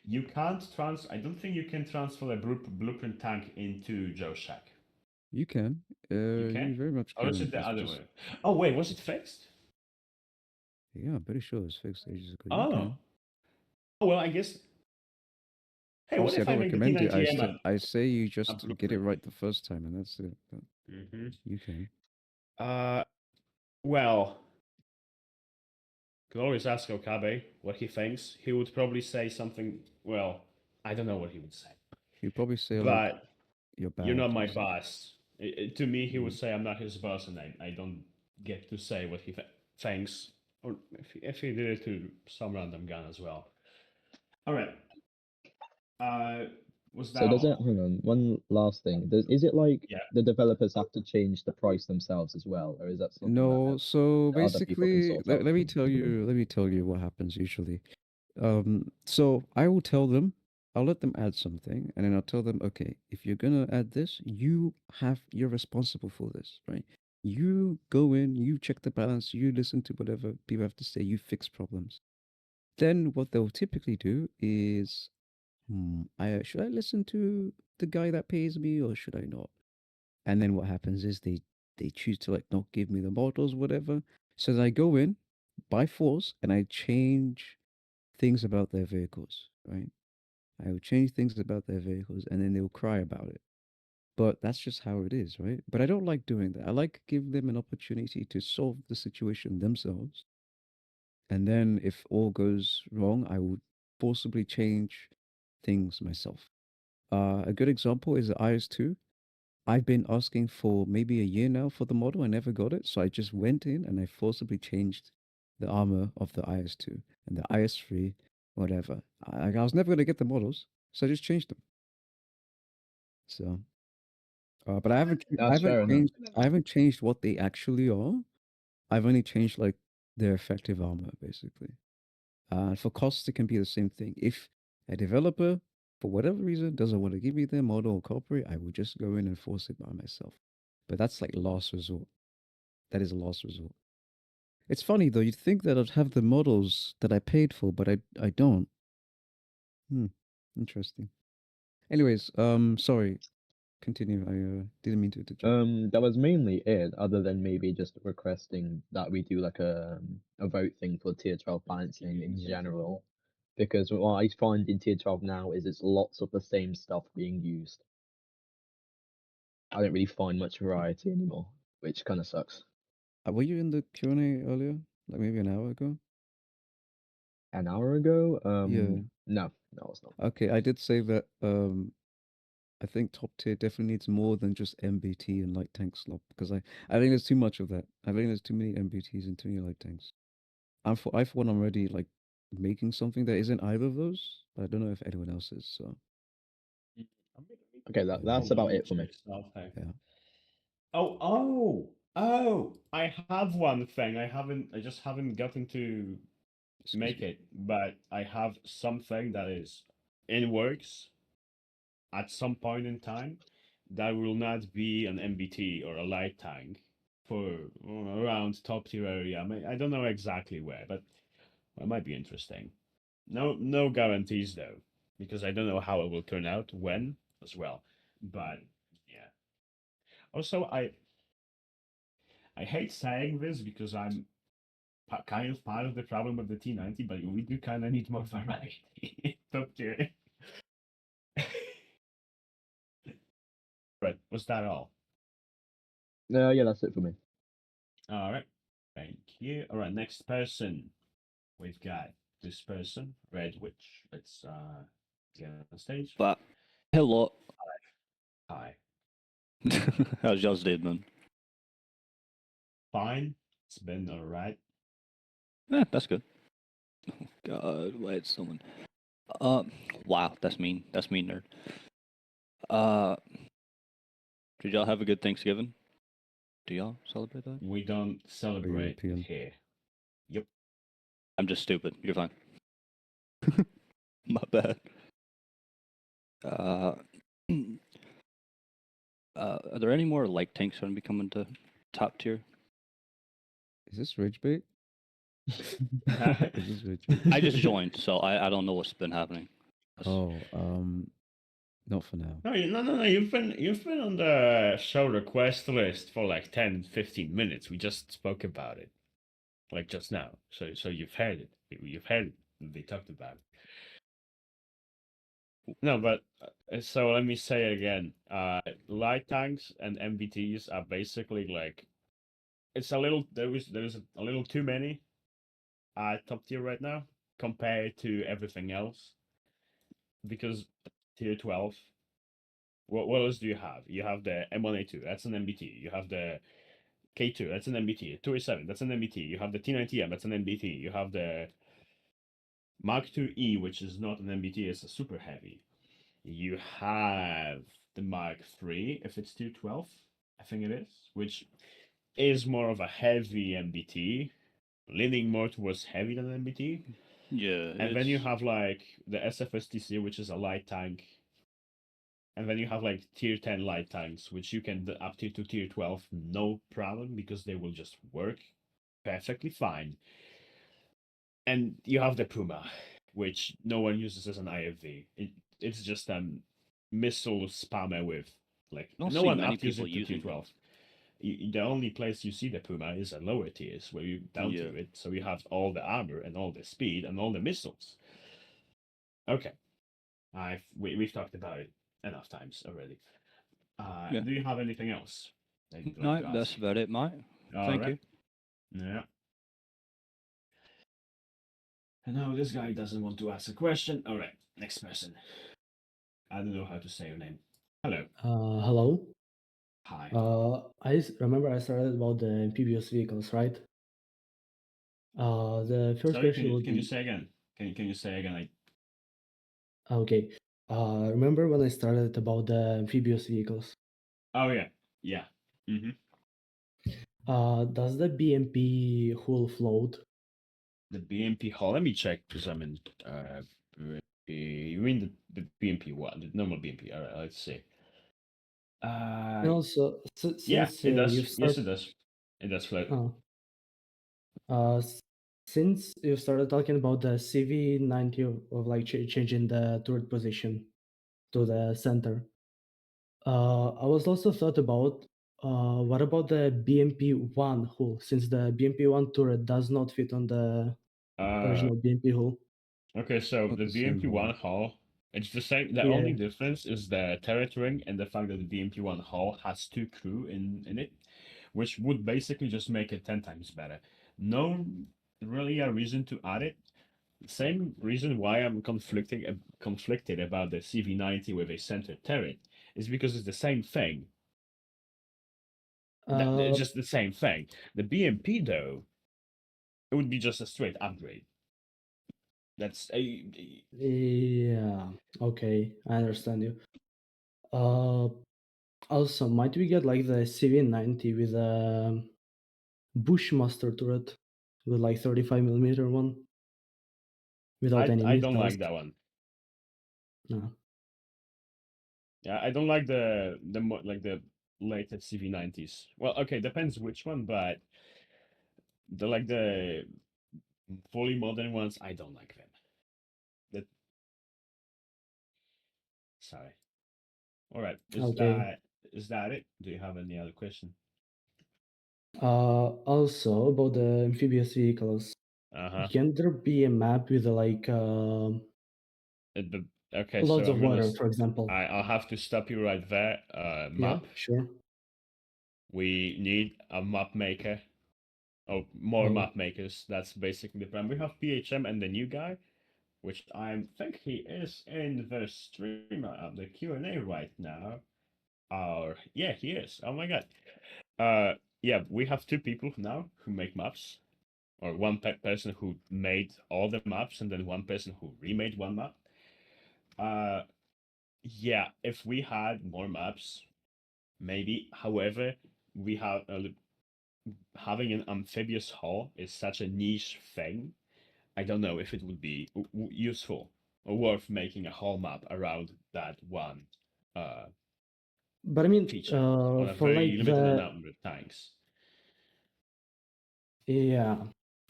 You can't I don't think you can transfer a blueprint tank into Joe Shack. You can. You You can? very much Or is can. it the It's other just way? Oh wait, was it fixed? yeah, I'm pretty sure it's fixed ages ago. You Oh. can. Oh well, I guess. Hey, what Obviously, I if I don't make the recommend it. T90M I say you a just get it blueprint? right the first time, and that's it. But Mm-hmm. you can. Well, could always ask Okabe what he thinks. He would probably say something. Well, I don't know what he would say, You probably say like but you're you're bad not or my something. boss. To me, he would Mm. say I'm not his boss, and I don't get to say what he thinks, or if he did it to some random gun as well. All right. Was So that does it? all? Hang on, one last thing. Is it like Yeah. the developers have to change the price themselves as well, or is that something that No, so other people can basically, sort out? let me tell you. Let me tell you what happens usually. So I will tell them. I'll let them add something, and then I'll tell them, okay, if you're gonna add this, you're responsible for this, right? You go in, you check the balance, you listen to whatever people have to say, you fix problems. Then what they'll typically do is, should I listen to the guy that pays me or should I not? And then what happens is they choose to like not give me the models, whatever. So then I go in by force and I change things about their vehicles, right? I will change things about their vehicles and then they'll cry about it. But that's just how it is, right? But I don't like doing that. I like give them an opportunity to solve the situation themselves. And then if all goes wrong, I would forcibly change things myself. A good example is the IS2. I've been asking for maybe a year now for the model. I never got it. So I just went in and I forcibly changed the armor of the IS2 and the IS3, whatever. I was never going to get the models. So I just changed them. So, but That's fair enough. I haven't changed what they actually are. I've only changed like their effective armor, basically. For costs, it can be the same thing. If a developer, for whatever reason, doesn't want to give me their model or cooperate, I will just go in and force it by myself. But that's like last resort. That is a last resort. It's funny though. You'd think that I'd have the models that I paid for, but I don't. Interesting. Anyways, sorry. Continue. I didn't mean to interject. That was mainly it, other than maybe just requesting that we do like a vote thing for tier 12 balancing in general. Because what I find in tier 12 now is it's lots of the same stuff being used. I don't really find much variety anymore, which kind of sucks. Were you in the Q&A earlier? Like maybe an hour ago? An hour ago? Yeah. No, I was not. Okay, I did say that I think top tier definitely needs more than just MBT and light tank slop because I think there's too much of that. I think there's too many MBTs and too many light tanks. I for one I'm already like making something that isn't either of those. But I don't know if anyone else is. So Okay, that's about it for me. yeah. Oh! I have one thing. I just haven't gotten to Excuse make me. it, but I have something that is in works at some point in time that will not be an MBT or a light tank for around top tier area. I don't know exactly where, but it might be interesting. No guarantees though, because I don't know how it will turn out when as well. But yeah. Also, I hate saying this because I'm kind of part of the problem of the T90, but we do kind of need more variety. Top tier. Right, was that all? Yeah, that's it for me. All right, thank you. All right, next person. We've got this person, Red Witch. Let's get on stage. But hello, Hi. how's y'all's day been? Fine. It's been all right. That's good. Oh, God, why it's someone? Wow, that's mean. That's mean, nerd. Did y'all have a good Thanksgiving? Do y'all celebrate that? We don't celebrate European. here. Yep. I'm just stupid. You're fine. My bad. Are there any more light tanks going to be coming to top tier? Is this rage bait? Is this rage bait? I just joined, so I don't know what's been happening. Oh, not for now. No, no. You've been on the show request list for like 10, 15 minutes. We just spoke about it, like just now. So you've heard it. You've heard it. They talked about it. No, but so let me say it again. Light tanks and MBTs are basically like it's a little there is a little too many top tier right now compared to everything else because tier 12. What else do you have? You have the M1A2, that's an MBT. You have the K2, that's an MBT. 2A7, that's an MBT. You have the T90M, that's an MBT. You have the Mark II-E, which is not an MBT, it's a super heavy. You have the Mark III, if it's 212, I think it is, which is more of a heavy MBT, leaning more towards heavy than MBT. Yeah. And then you have like the SFSTC, which is a light tank. And then you have like tier 10 light tanks, which you can up to tier 12, no problem, because they will just work perfectly fine. And you have the Puma, which no one uses as an IFV. It's just a missile spammer with like I don't no see one many up uses people it to tier using 12. The only place you see the Puma is at lower tiers where you down Yeah. tier it, so you have all the armor and all the speed and all the missiles. Okay, we've talked about it enough times already. Yeah. Do you have anything else that you'd No, like to that's ask? about it, mate. All Thank right. you. Yeah. No, this guy doesn't want to ask a question. All right, next person. I don't know how to say your name. Hello. Hello. Hi. Remember I started about the amphibious vehicles, right? The first Sorry, question would can you be say again? Can you say again? okay. Remember when I started about the amphibious vehicles? Oh yeah, yeah. Mm-hmm. Does the BMP hull float? The BMP hull. Let me check because I'm in. You mean the BMP one, the normal BMP? All right, let's see. And also, Yeah, since it does. you've Yes, started, it does. It does float. Since you started talking about the CV90 of like changing the turret position to the center, I was also thought about what about the BMP1 hull, since the BMP1 turret does not fit on the original BMP hull. Okay, so Not the the same BMP1 hull. hull, it's the same. The Yeah. only difference is the turret ring and the fact that the BMP1 hull has two crew in it, which would basically just make it 10 times better. No really a reason to add it. Same reason why I'm conflicted about the CV90 with a center turret is because it's the same thing. It's just the same thing. The BMP though, it would be just a straight upgrade. That's Yeah. Okay, I understand you. Also, might we get like the CV90 with a Bushmaster turret with like 35mm one without any I don't missiles? like that one. No. Yeah, I don't like like the latest CV90s. Well, okay, depends which one, but the fully modern ones, I don't like them. That sorry. All right, Okay. is that it? Do you have any other question? Also about the amphibious vehicles, Uh-huh. can there be a map with like Okay, lots so of water, for example? I'll have to stop you right there. Yeah, Map. sure. We need a map maker. Oh, more Oh, map makers. That's basically the plan. We have PHM and the new guy, which I think he is in the stream of the Q&A right now. Or yeah, he is. Oh my god. Yeah, we have two people now who make maps, or one person who made all the maps, and then one person who remade one map. Yeah, if we had more maps, maybe. However, we have having an amphibious hull is such a niche thing. I don't know if it would be useful or worth making a whole map around that one uh, but I mean, feature on a for very like limited the number of tanks. yeah,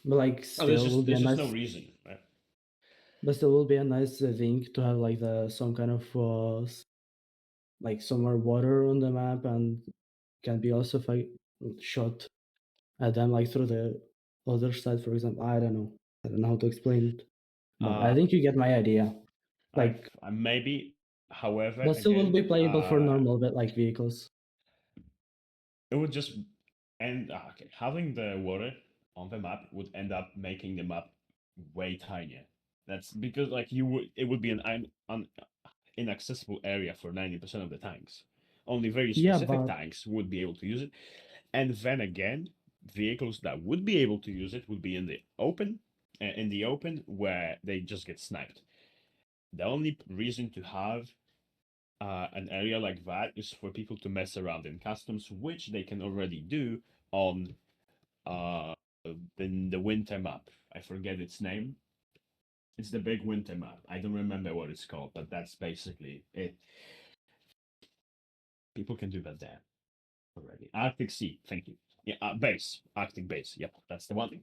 but like Oh, there's still will be a no nice, reason. Right? but still will be a nice thing to have like the some kind of like somewhere water on the map, and can be also shot at them like through the other side, for example. I don't know. I don't know how to explain it, but I think you get my idea. Like, I maybe, however, but still will again, be playable for normal but like vehicles. it would just end. Okay, having the water on the map would end up making the map way tinier. That's because like it would be an inaccessible area for 90% of the tanks. Only very Yeah, specific but tanks would be able to use it. And then again, vehicles that would be able to use it would be in the open where they just get sniped. The only reason to have an area like that is for people to mess around in customs, which they can already do on uh, the winter map. I forget its name. It's the big winter map. I don't remember what it's called, but that's basically it. People can do that there already. Arctic Sea, thank you. Yeah, base, Arctic base. Yep, that's the one.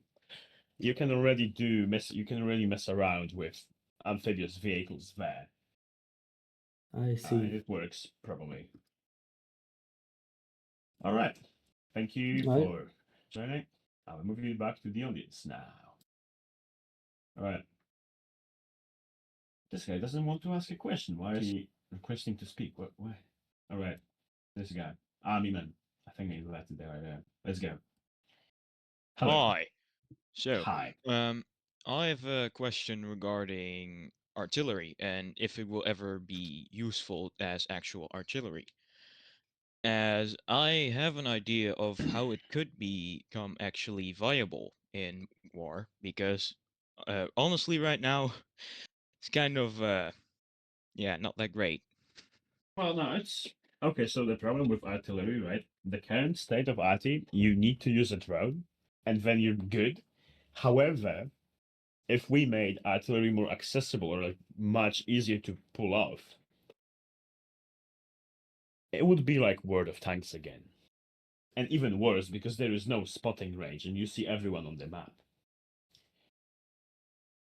You can already You can already mess around with amphibious vehicles there. I see. It works probably. All right. Thank you Right. for joining. I'll move you back to the audience now. All right. This guy doesn't want to ask a question. Why is he requesting to speak? What? Why? All right. This guy, Army Man. I think he left it there. Let's go. Hello. Hi. So, Hi. I have a question regarding artillery and if it will ever be useful as actual artillery. As I have an idea of how it could become actually viable in war, because honestly, right now, it's kind of, yeah, not that great. Well, no, it's okay. So the problem with artillery, right? The current state of arty, you need to use a drone, and then you're good. However, if we made artillery more accessible or like much easier to pull off, it would be like World of Tanks again. And even worse because there is no spotting range and you see everyone on the map.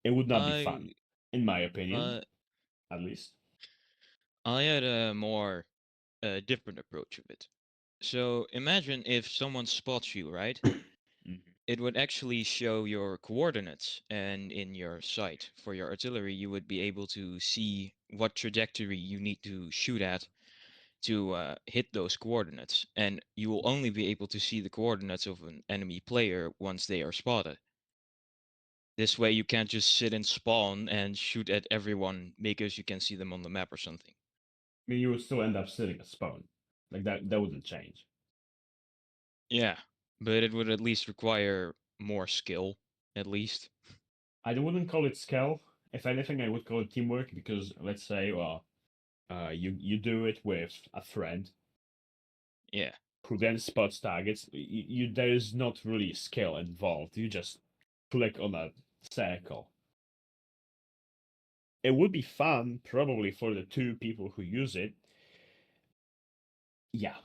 It would not be fun, I, in my opinion, uh, at least. I had a more different approach of it. So imagine if someone spots you, right? Mhm. It would actually show your coordinates, and in your sight for your artillery, you would be able to see what trajectory you need to shoot at to hit those coordinates. And you will only be able to see the coordinates of an enemy player once they are spotted. This way, you can't just sit and spawn and shoot at everyone because you can see them on the map or something. I mean, you would still end up sitting a spawn. Like that wouldn't change. Yeah, but it would at least require more skill, at least. I wouldn't call it skill. if anything, I would call it teamwork because let's say, well, you do it with a friend Yeah. who then spots targets. There is not really skill involved. You just click on a circle. It would be fun, probably, for the two people who use it. Yeah.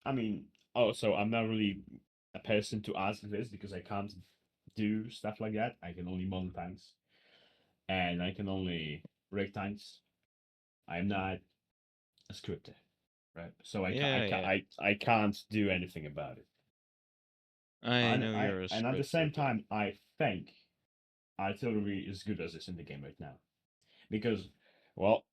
I mean, also, I'm not really a person to ask this because I can't do stuff like that. I can only mount tanks, and I can only rig tanks. I'm not a scripter, right? So Yeah. I can't do anything about it. I know you're a And at the scripter, same but time, I think artillery is good as it's in the game right now, because, well,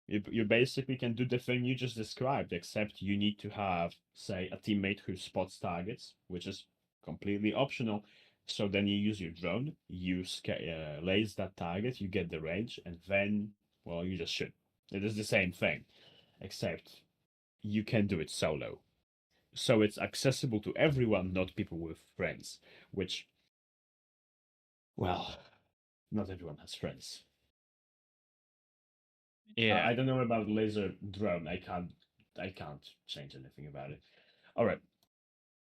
you basically can do the thing you just described, except you need to have, say, a teammate who spots targets, which is completely optional. So then you use your drone, you lace that target, you get the range, and then, well, you just shoot. It is the same thing, except you can do it solo. So it's accessible to everyone, not people with friends, which, well, not everyone has friends. yeah. I don't know about laser drone. I can't change anything about it. All right.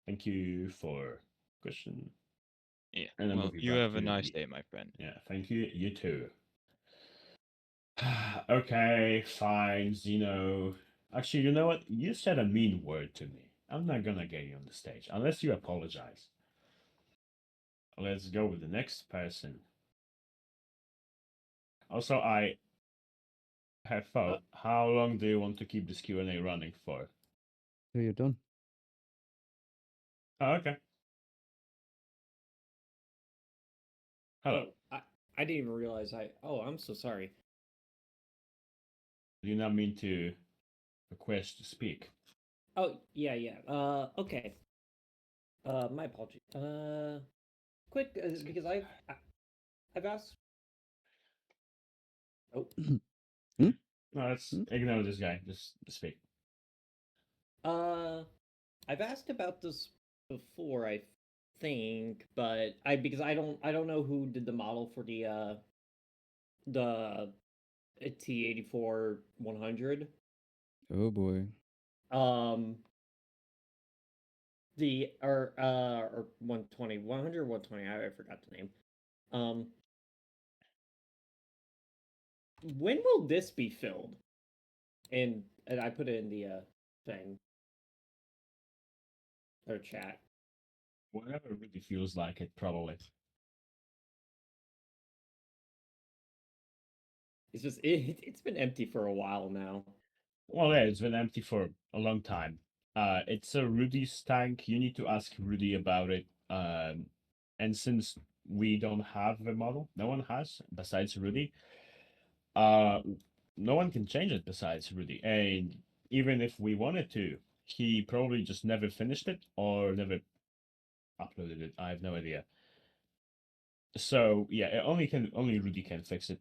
Thank you for question. Yeah. And I'll Well, move you you back have a to nice the. day, my friend. Yeah, thank you. You too. Okay, fine, Zeno. Actually, you know what? You said a mean word to me. I'm not gonna get you on the stage unless you apologize. Let's go with the next person. Also, I have thought, how long do you want to keep this Q&A running for? So you're done. Oh, okay. Hello. Oh, I didn't even realize Oh, I'm so sorry. Do you not mean to request to speak? Oh, yeah. Okay. My apologies. Quick, because I've asked. Oh, No, let's ignore this guy. Just speak. I've asked about this before, I think, but because I don't know who did the model for the T-84 100. Oh boy. The or 120, 100, 120. I forgot the name. When will this be filled? And I put it in the thing or chat. Whatever really feels like it, probably. It's just it's been empty for a while now. Well, yeah, it's been empty for a long time. It's a Rudy's tank. You need to ask Rudy about it. And since we don't have the model, no one has besides Rudy. Uh, no one can change it besides Rudy. And even if we wanted to, he probably just never finished it or never uploaded it. I have no idea. So yeah, only Rudy can fix it.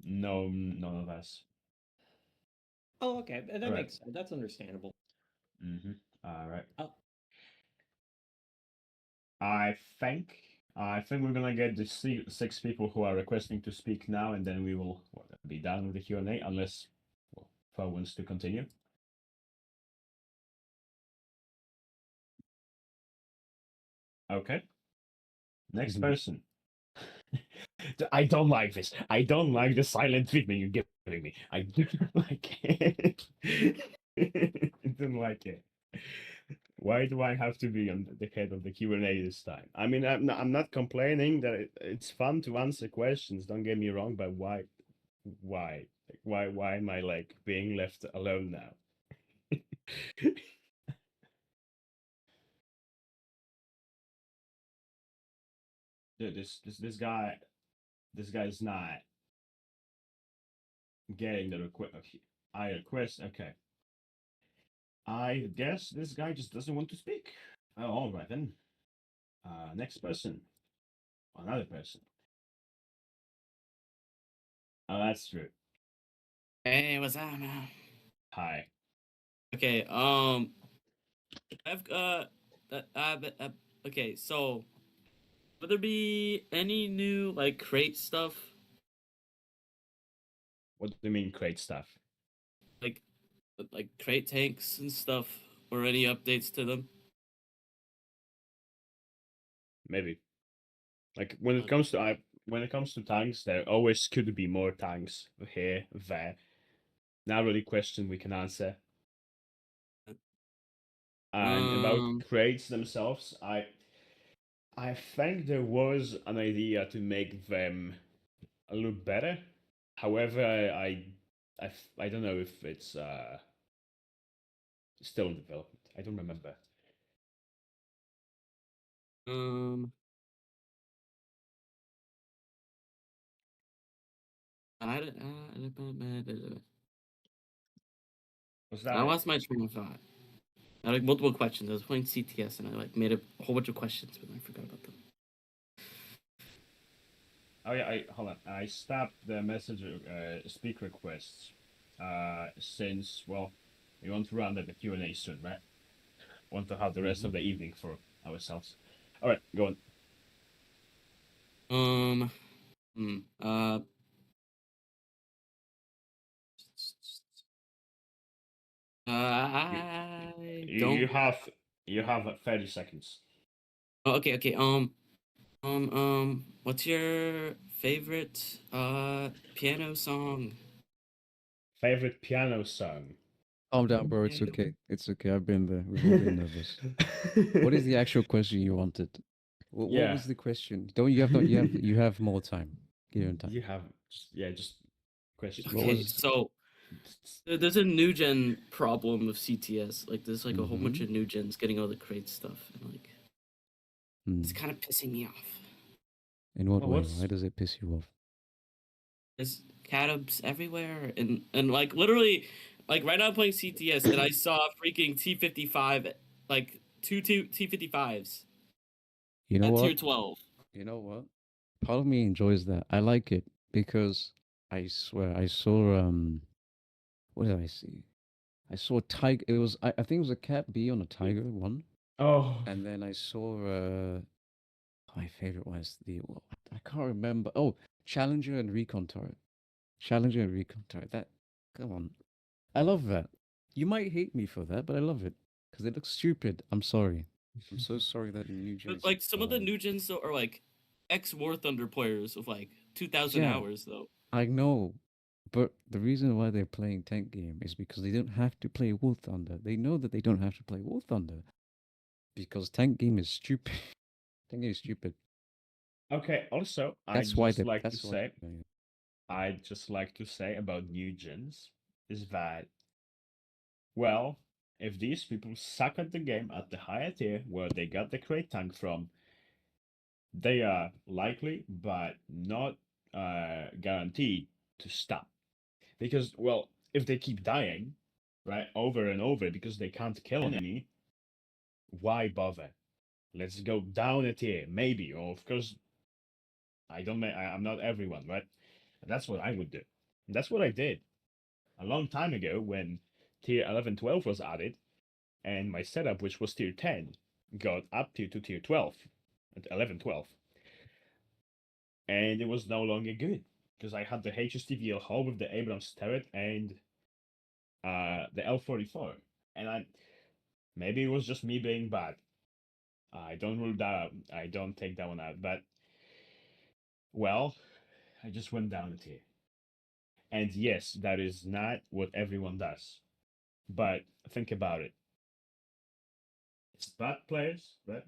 No, none of us. Oh, okay, that Right. makes sense. That's understandable. Mm-hmm. All right. Oh. I think we're gonna get the six people who are requesting to speak now, and then we will be done with the Q&A, unless Fo wants to continue. Okay. Next person. I don't like this. I don't like the silent treatment you're giving me. I do not like it. I don't like it. Why do I have to be on the head of the Q&A this time? I mean, I'm not complaining that it's fun to answer questions. Don't get me wrong, but why? Why am I like being left alone now? Dude, this guy's not getting the request. I request. Okay. I guess this guy just doesn't want to speak. Oh, all right then. Next person. Another person. Oh, that's true. Hey, what's up, man? Hi. Okay, I've okay, so would there be any new like crate stuff? What do you mean crate stuff? Like crate tanks and stuff, or any updates to them? Maybe. Like when it comes to tanks, there always could be more tanks here, there. Not really question we can answer. And about crates themselves, I think there was an idea to make them a little better. However, I don't know if it's still in development. I don't remember. Was that I lost my train of thought. I had like multiple questions. I was playing CTS and I like made a whole bunch of questions, but I forgot about them. Oh yeah, hold on. I stopped the message speak requests since well, we want to run the Q&A soon, right? Want to have the rest of the evening for ourselves. All right, go on. I You don't. you have 30 seconds. Oh, okay. What's your favorite piano song? Favorite piano song? Calm down, bro. It's okay. It's okay. I've been there. We've all been nervous. What is the actual question you wanted? What Yeah. was the question? You have more time. Give him time. You have just questions. Okay, so there's a new gen problem with CTS. Like there's like a whole bunch of new gens getting all the crate stuff, and like it's kind of pissing me off. In what way? Why does it piss you off? There's catubs everywhere, and like literally, like right now I'm playing CTS, and I saw freaking T55, like two T55s. You know at what? tier 12. You know what? Part of me enjoys that. I like it because I swear I saw what did I see? I saw a tiger. It was I think it was a cat B on a tiger one. Oh. And then I saw my favorite was I can't remember. Oh, Challenger and Recon turret. Challenger and Recon turret. That come on. I love that. You might hate me for that, but I love it because it looks stupid. I'm sorry. I'm so sorry that the new gen. But like some of the new gens though are like ex War Thunder players with like 2,000 hours though. I know, but the reason why they're playing tank game is because they don't have to play War Thunder. They know that they don't have to play War Thunder because tank game is stupid. Tank game is stupid. Okay. Also, I'd just like to say about new gens is that, well, if these people suck at the game at the higher tier where they got the crate tank from, they are likely but not guaranteed to stop. Because, well, if they keep dying, right, over and over because they can't kill an enemy, why bother? Let's go down a tier, maybe, or of course, I'm not everyone, right? And that's what I would do. And that's what I did a long time ago when tier 11, 12 was added, and my setup, which was tier 10, got up to tier 12, at 11, 12. And it was no longer good, because I had the HSTVL hull with the Abrams turret and the L44. And maybe it was just me being bad. I don't rule that out. I don't take that one out. But, well, I just went down a tier. And yes, that is not what everyone does. But think about it. It's bad players, right?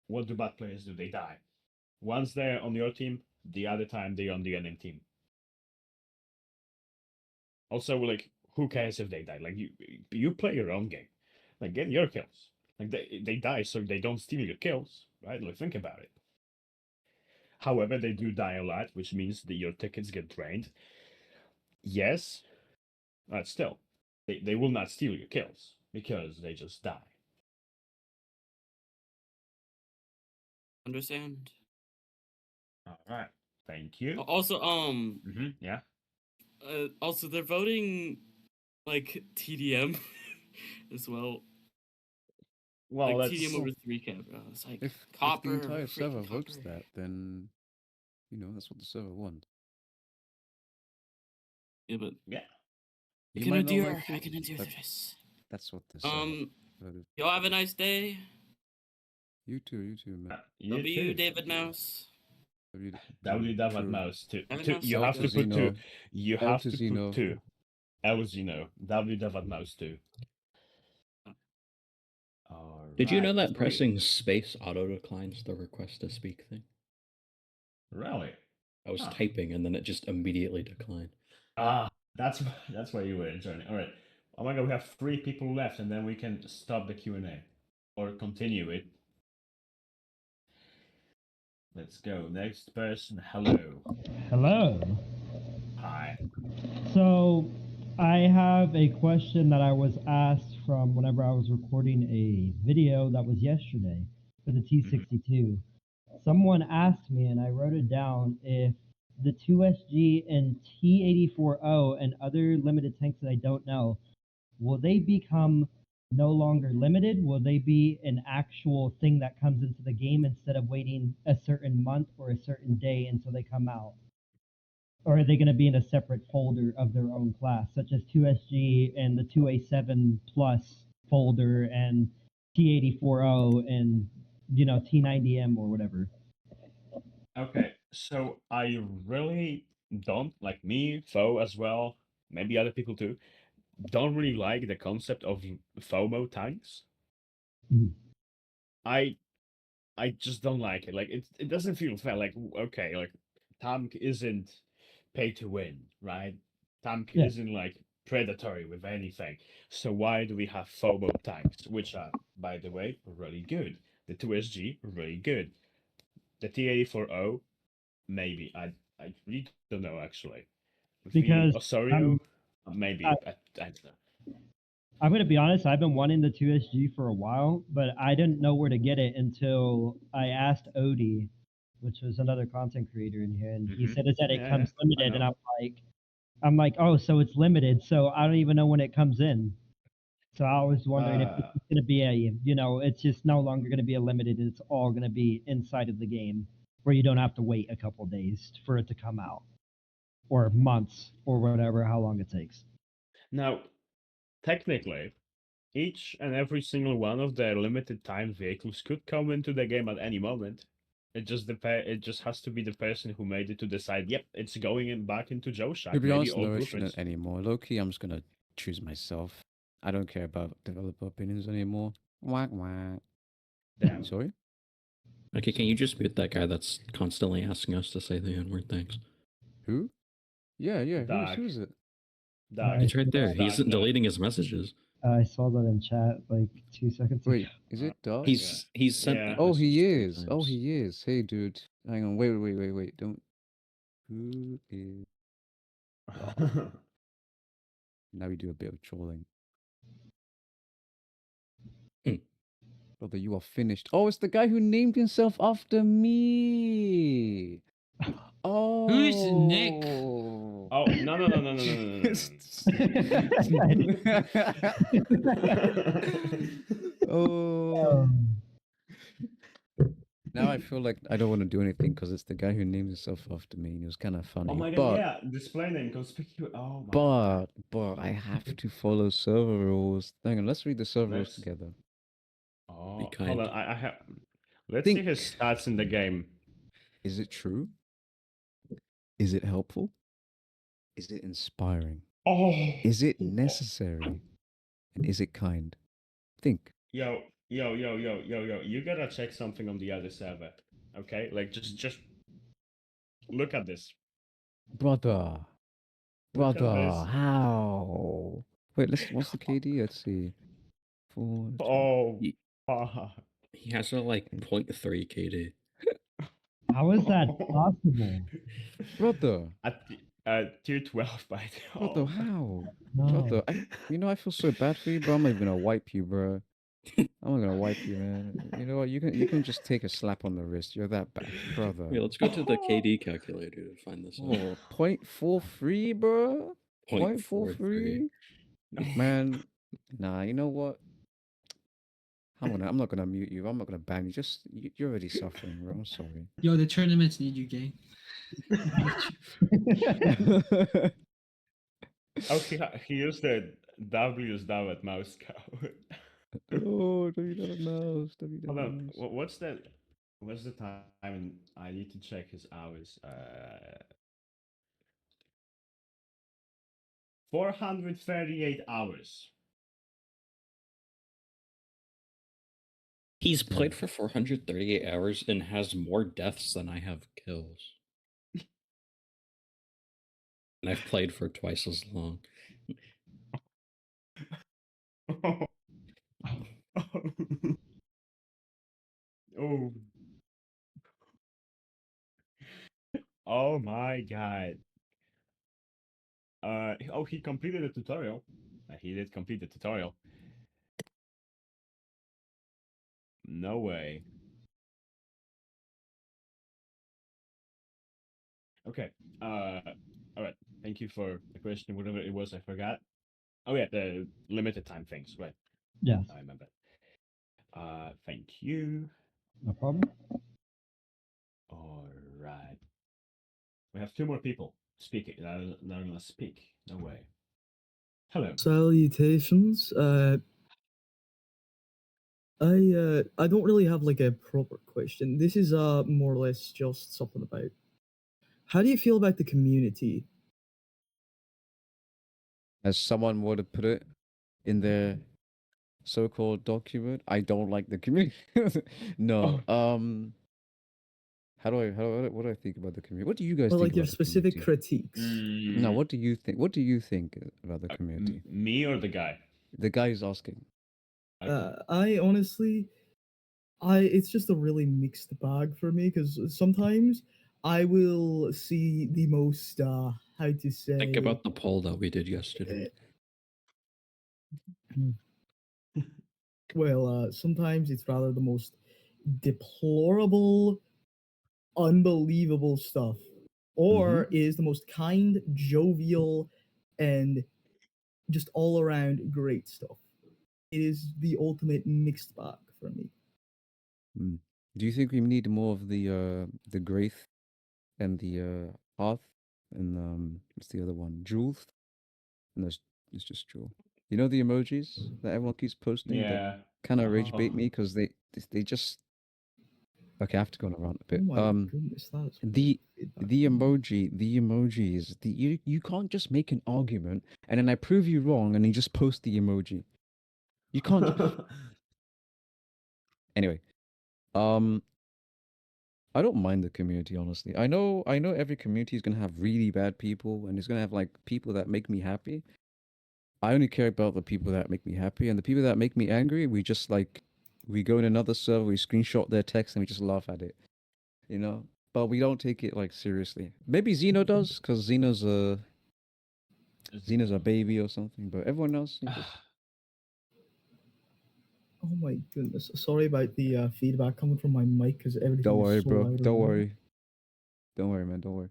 What do bad players do? They die. Once they're on your team, the other time they're on the enemy team. Also, like, who cares if they die? Like, you play your own game. Like, get your kills. Like, they die so they don't steal your kills, right? Like, think about it. However, they do die a lot, which means that your tickets get drained. Yes, but still, they will not steal your kills because they just die. Understand? All right. Thank you. Also, yeah. Also, they're voting like TDM as well. Well, like that's tedium over 3K, bro. It's like If copper. the entire server freaking votes copper. that, then that's what the server wants. Yeah, but yeah. I You can might not endure. like I it, can endure but this. that's what the server voted. Y'all have a nice day. You too, man. Love you, David Mouse. www mouse two. David Two. Mouse. You have to put two. Zeno. You L have to to Zeno. put two. Elzino. www mouse 2. Did you know Alright, that pressing space auto declines the request to speak thing? Really? I was Huh. typing and then it just immediately declined. That's why you were enjoying it. All right. Oh my god, we have 3 people left, and then we can stop the Q&A or continue it. Let's go. Next person. Hello. Hello. Hi. So, I have a question that I was asked from whenever I was recording a video that was yesterday for the T62. Someone asked me, and I wrote it down, if the 2SG and T84O and other limited tanks that I don't know, will they become no longer limited? Will they be an actual thing that comes into the game instead of waiting a certain month or a certain day until they come out? Or are they going to be in a separate folder of their own class, such as 2SG and the 2A7 Plus folder and T84O and, T90M or whatever? Okay, so I really don't, like me, Fo as well, maybe other people too, don't really like the concept of FOMO tanks. Mhm. I just don't like it. Like it doesn't feel fair. Like okay, like tank isn't pay to win, right? Tank Yeah. isn't like predatory with anything. So why do we have FOMO tanks, which are, by the way, really good? The 2SG really good. The T84O maybe I really don't know actually. The Because Osorio maybe I don't know. I'm going to be honest, I've been wanting the 2SG for a while, but I didn't know where to get it until I asked Odie, which was another content creator in here, and he Mhm. said is that it Yeah, comes yeah, I limited, and know. I'm like, oh, so it's limited, so I don't even know when it comes in. So I was wondering if it's going to be it's just no longer going to be a limited, it's all going to be inside of the game, where you don't have to wait a couple days for it to come out, or months, or whatever, how long it takes. Now, technically, each and every single one of their limited time vehicles could come into the game at any moment. It just has to be the person who made it to decide, yep, it's going in back into Joe's shack. To be Maybe honest, all no, it group shouldn't is. anymore. Low key, I'm just gonna choose myself. I don't care about developer opinions anymore. Whack whack. Damn. Sorry? Okay, can you just mute that guy that's constantly asking us to say the N-word? Thanks. Who? Yeah, Doc. who's it? Doc. He's right there. Doc, He's Doc. deleting his messages. I saw that in chat like 2 seconds ago. Wait, is it Doc? He's sent Yeah. that Oh, message he 3 is. Oh, times. he is. Hey, dude. Hang on. Wait. Don't. Who is? Now we do a bit of trolling. Brother, you are finished. Oh, it's the guy who named himself after me. Oh. Who's Nick? Oh, no. Oh. Now I feel like I don't want to do anything because it's the guy who named himself after me, and it was kind of funny. Oh my god, but, yeah, display name conspicuous. Oh my god. but I have to follow server rules. Hang on, let's read the server rules Let's- together. Oh, Be hold kind. on. I have. Let's Think. see his stats in the game. Is it true? Is it helpful? Is it inspiring? Oh. Is it necessary? And is it kind? Think. Yo. You gotta check something on the other server. Okay? Like, just look at this. Brother. Look at Brother, this. how? Wait, what's the KD? Let's see. 4. Oh, He, fuck. he has a like 0.3 KD. How is that possible? Brother. At tier 12 by the Brother, how? No. Brother, I feel so bad for you, bro. I'm not even gonna wipe you, bro. I'm not gonna wipe you, man. You know what? You can just take a slap on the wrist. You're that bad, brother. Wait, let's go to the KD calculator to find this out. Oh, 0.43, bro. 0.43. 0.43. Man, nah. You know what? I'm not gonna mute you. I'm not gonna ban you. Just you're already suffering, bro. I'm sorry. Yo, the tournaments need you, gang. Oh, he used the W's down at mouse code. Oh, mouse. Hold on. What's that? What's the time? I need to check his hours. 438 hours. He's played for 438 hours and has more deaths than I have kills. And I've played for twice as long. Oh. Oh my god. Oh, he completed the tutorial. He did complete the tutorial. No way. Okay. All right. Thank you for the question. Whatever it was, I forgot. Oh yeah, the limited time things. Right. Yes. I remember. Thank you. No problem. All right. We have 2 more people speaking. They're gonna speak. No way. Hello. Salutations. I don't really have like a proper question. This is more or less just something about how do you feel about the community? As someone would have put it in their so-called document, I don't like the community. No. What do I think about the community? What do you guys Or think like your about the specific community? critiques. No, what do you think? What do you think about the community? Me or the guy? The guy is asking. I honestly, it's just a really mixed bag for me because sometimes I will see the most how to say. Think about the poll that we did yesterday. Well, sometimes it's rather the most deplorable, unbelievable stuff, or is the most kind, jovial, and just all around great stuff. It is the ultimate mixed bag for me. Do you think we need more of the Graith and the Hearth and what's the other one? Jewel? No, it's just Jewel. You know the emojis that everyone keeps posting Yeah. that kind of rage bait me because they just. Okay, I have to go on a rant a bit. Oh my goodness, that's the emojis, you can't just make an argument and then I prove you wrong and you just post the emoji. You can't. Anyway, I don't mind the community, honestly. I know every community is gonna have really bad people and it's gonna have like people that make me happy. I only care about the people that make me happy, and the people that make me angry, we just like we go in another server, we screenshot their text and we just laugh at it. You know? But we don't take it like seriously. Maybe Xeno does, because Xeno's a baby or something, but everyone else you just Oh my goodness. Sorry about the feedback coming from my mic because everything don't worry, is so bro. loud Don't around. worry. Don't worry, man. Don't worry.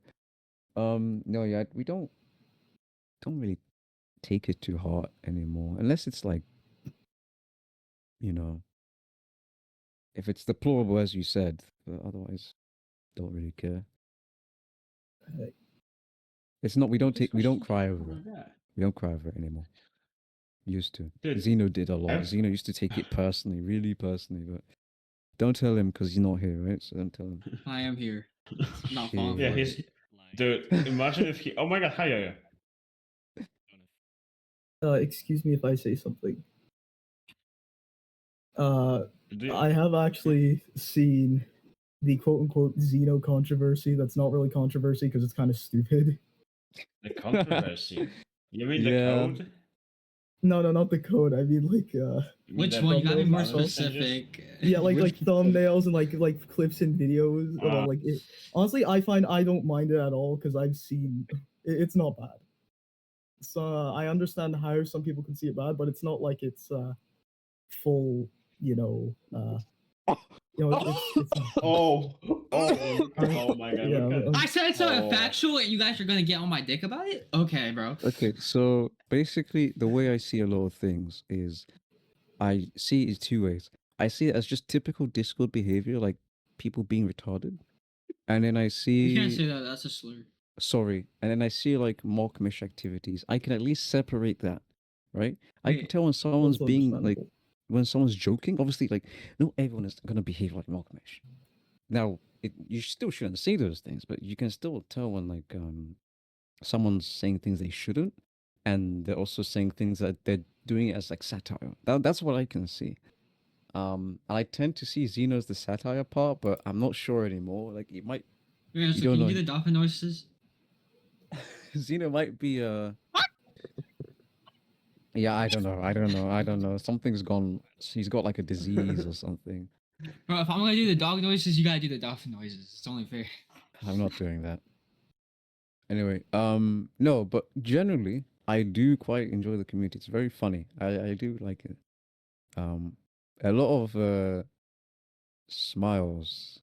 No, yeah, we don't really take it too hard anymore, unless it's like, you know, if it's deplorable as you said. But otherwise, don't really care. It's not. We don't cry over it. We don't cry over it anymore. Used to. Dude, Xeno did a lot. Xeno used to take it personally, really personally, but don't tell him because he's not here, right? So don't tell him. I am here. Not falling Yeah, for he's. it. Dude, imagine if he. Oh my god, hi, Excuse me if I say something. you- I have actually seen the quote-unquote Xeno controversy. That's not really controversy because it's kind of stupid. The controversy. You mean the Yeah. code? No, not the code. I mean like Which one? You gotta be more thumbnails. specific. Yeah, like Which- thumbnails and like clips and videos. About, like it. Honestly, I find I don't mind it at all because I've seen it's not bad. So I understand how some people can see it bad, but it's not like it's full. It's Oh my god! Yeah, look at- I said something Oh. factual and you guys are gonna get on my dick about it? Okay, bro. Okay, so basically, the way I see a lot of things is I see it 2 ways. I see it as just typical Discord behavior, like people being retarded, and then I You can't see. say that. That's a slur. Sorry, and then I see like mock mish activities. I can at least separate that, right? I can Wait. tell when someone's That's being like, understandable. when someone's joking. Obviously, like, not everyone is gonna behave like mock mish. Now, you still shouldn't say those things, but you can still tell when like someone's saying things they shouldn't, and they're also saying things that they're doing it as like satire. That's what I can see. I tend to see Xeno as the satire part, but I'm not sure anymore. Like, it might. Yeah, You so don't can you know. do the dolphin noises? Xeno might be Yeah, I don't know. I don't know. I don't know. Something's gone. He's got like a disease or something. Bro, if I'm gonna do the dog noises, you gotta do the dolphin noises. It's only fair. I'm not doing that. Anyway, no, but generally, I do quite enjoy the community. It's very funny. I do like it. A lot of smiles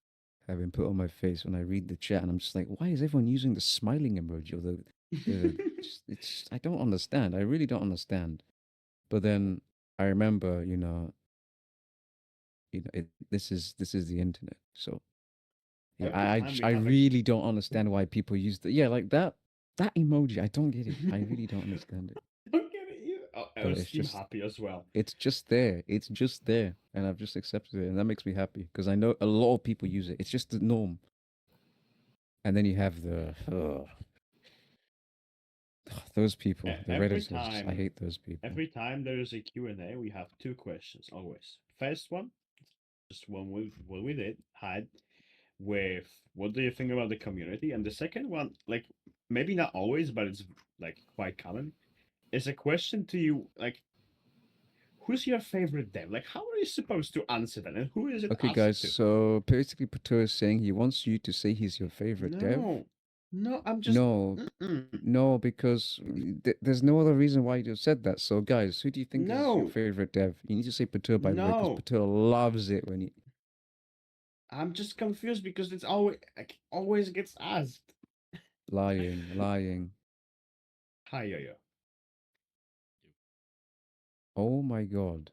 have been put on my face when I read the chat, and I'm just like, why is everyone using the smiling emoji or it's I don't understand. I really don't understand. But then I remember, this is the internet. So yeah, Every time we I have a really don't understand why people use like that emoji. I don't get it. I really don't understand it. don't get it either. Oh, I But was it's Steam just happy as well. it's just there. It's just there, and I've just accepted it, and that makes me happy because I know a lot of people use it. It's just the norm. And then you have those people, the Every Redditors. I time, hate those people. every time there is a Q&A, we have two questions always. First one, just what we did had with what do you think about the community, and the second one, like maybe not always, but it's like quite common, is a question to you like, who's your favorite dev? Like, how are you supposed to answer that, and who is it Okay, asked guys. to? So basically, Pato is saying he wants you to say he's your favorite dev. No, I'm just No, because there's no other reason why you said that. So, guys, who do you think is your No. favorite dev? You need to say Pato, by the way, because No. Pato loves it when you. I'm just confused because it's always gets asked. Lying. Hi, yo. Oh my god.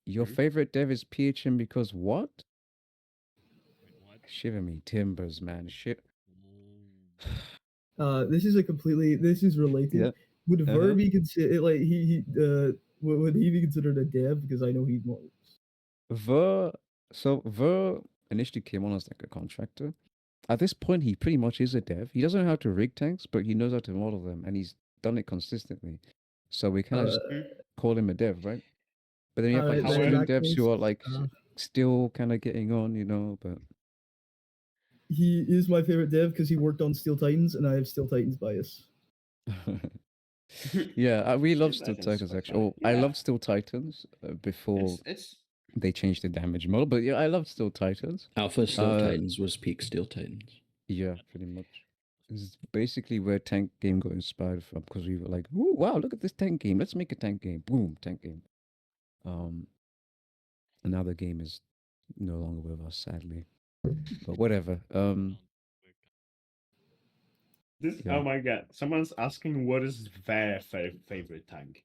Your Hmm? favorite dev is PHM because what? Shiver me timbers, man. Shit. This is related. Yeah. Would Ver Uh-huh. be considered like would he be considered a dev? Because I know he won't. Ver initially came on as like a contractor. At this point, he pretty much is a dev. He doesn't know how to rig tanks, but he knows how to model them, and he's done it consistently. So we kind of just call him a dev, right? But then you have like the then in stream that devs who case, are like still kind of getting on, but he is my favorite dev because he worked on Steel Titans, and I have Steel Titans bias. yeah, we love Steel Steel Titans Titans quite actually. funny. Oh, I Yeah. loved Steel Titans before It's they changed the damage model, but yeah, I loved Steel Titans. Alpha Steel Titans was peak Steel Titans. Yeah, pretty much. This is basically where tank game got inspired from because we were like, "Ooh, wow, look at this tank game. Let's make a tank game." Boom, tank game. And now the game is no longer with us, sadly. But whatever. this. Yeah. Oh my god! Someone's asking what is their favorite tank.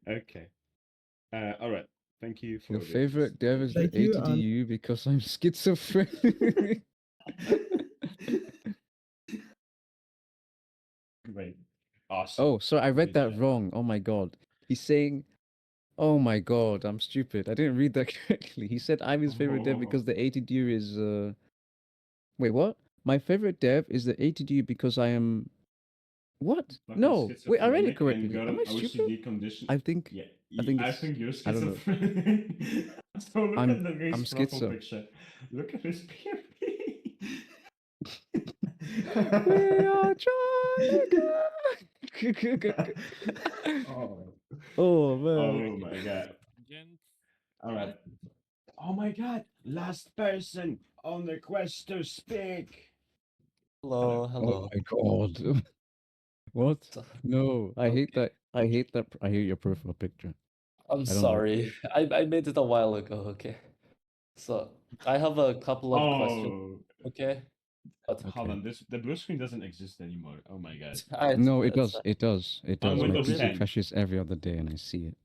Okay. All right. Thank you for Your this. favorite dev is the Thank you, ATDU because I'm schizophrenic. Great. Awesome. Oh, sorry, I read Good that job. wrong. Oh my god. He's saying, oh my god, I'm stupid. I didn't read that correctly. He said I'm his favorite dev because the ATDU is wait, what? My favorite dev is the ATDU because I am what? Fucking No, wait, I read it schizophrenic and correctly. got Am an I stupid? OCD condition. I think Yeah, I think I it's think you're I don't know. schizophrenic. So look I'm at the I'm guy's profile schizo. picture. Look at his PMP. We are trying. Oh. Oh man. Oh my god. All right. Oh my god. Last person on the quest to speak. Hello, Oh hello. my god. What? No, I hate that. I hate that. I hate your profile picture. I'm I don't like sorry. I made it a while ago, okay? So I have a couple of questions. Oh. Okay? Hold on, the blue screen doesn't exist anymore. Oh my god. No, it does. It does. It On does. My Windows PC 10. crashes every other day, and I see it.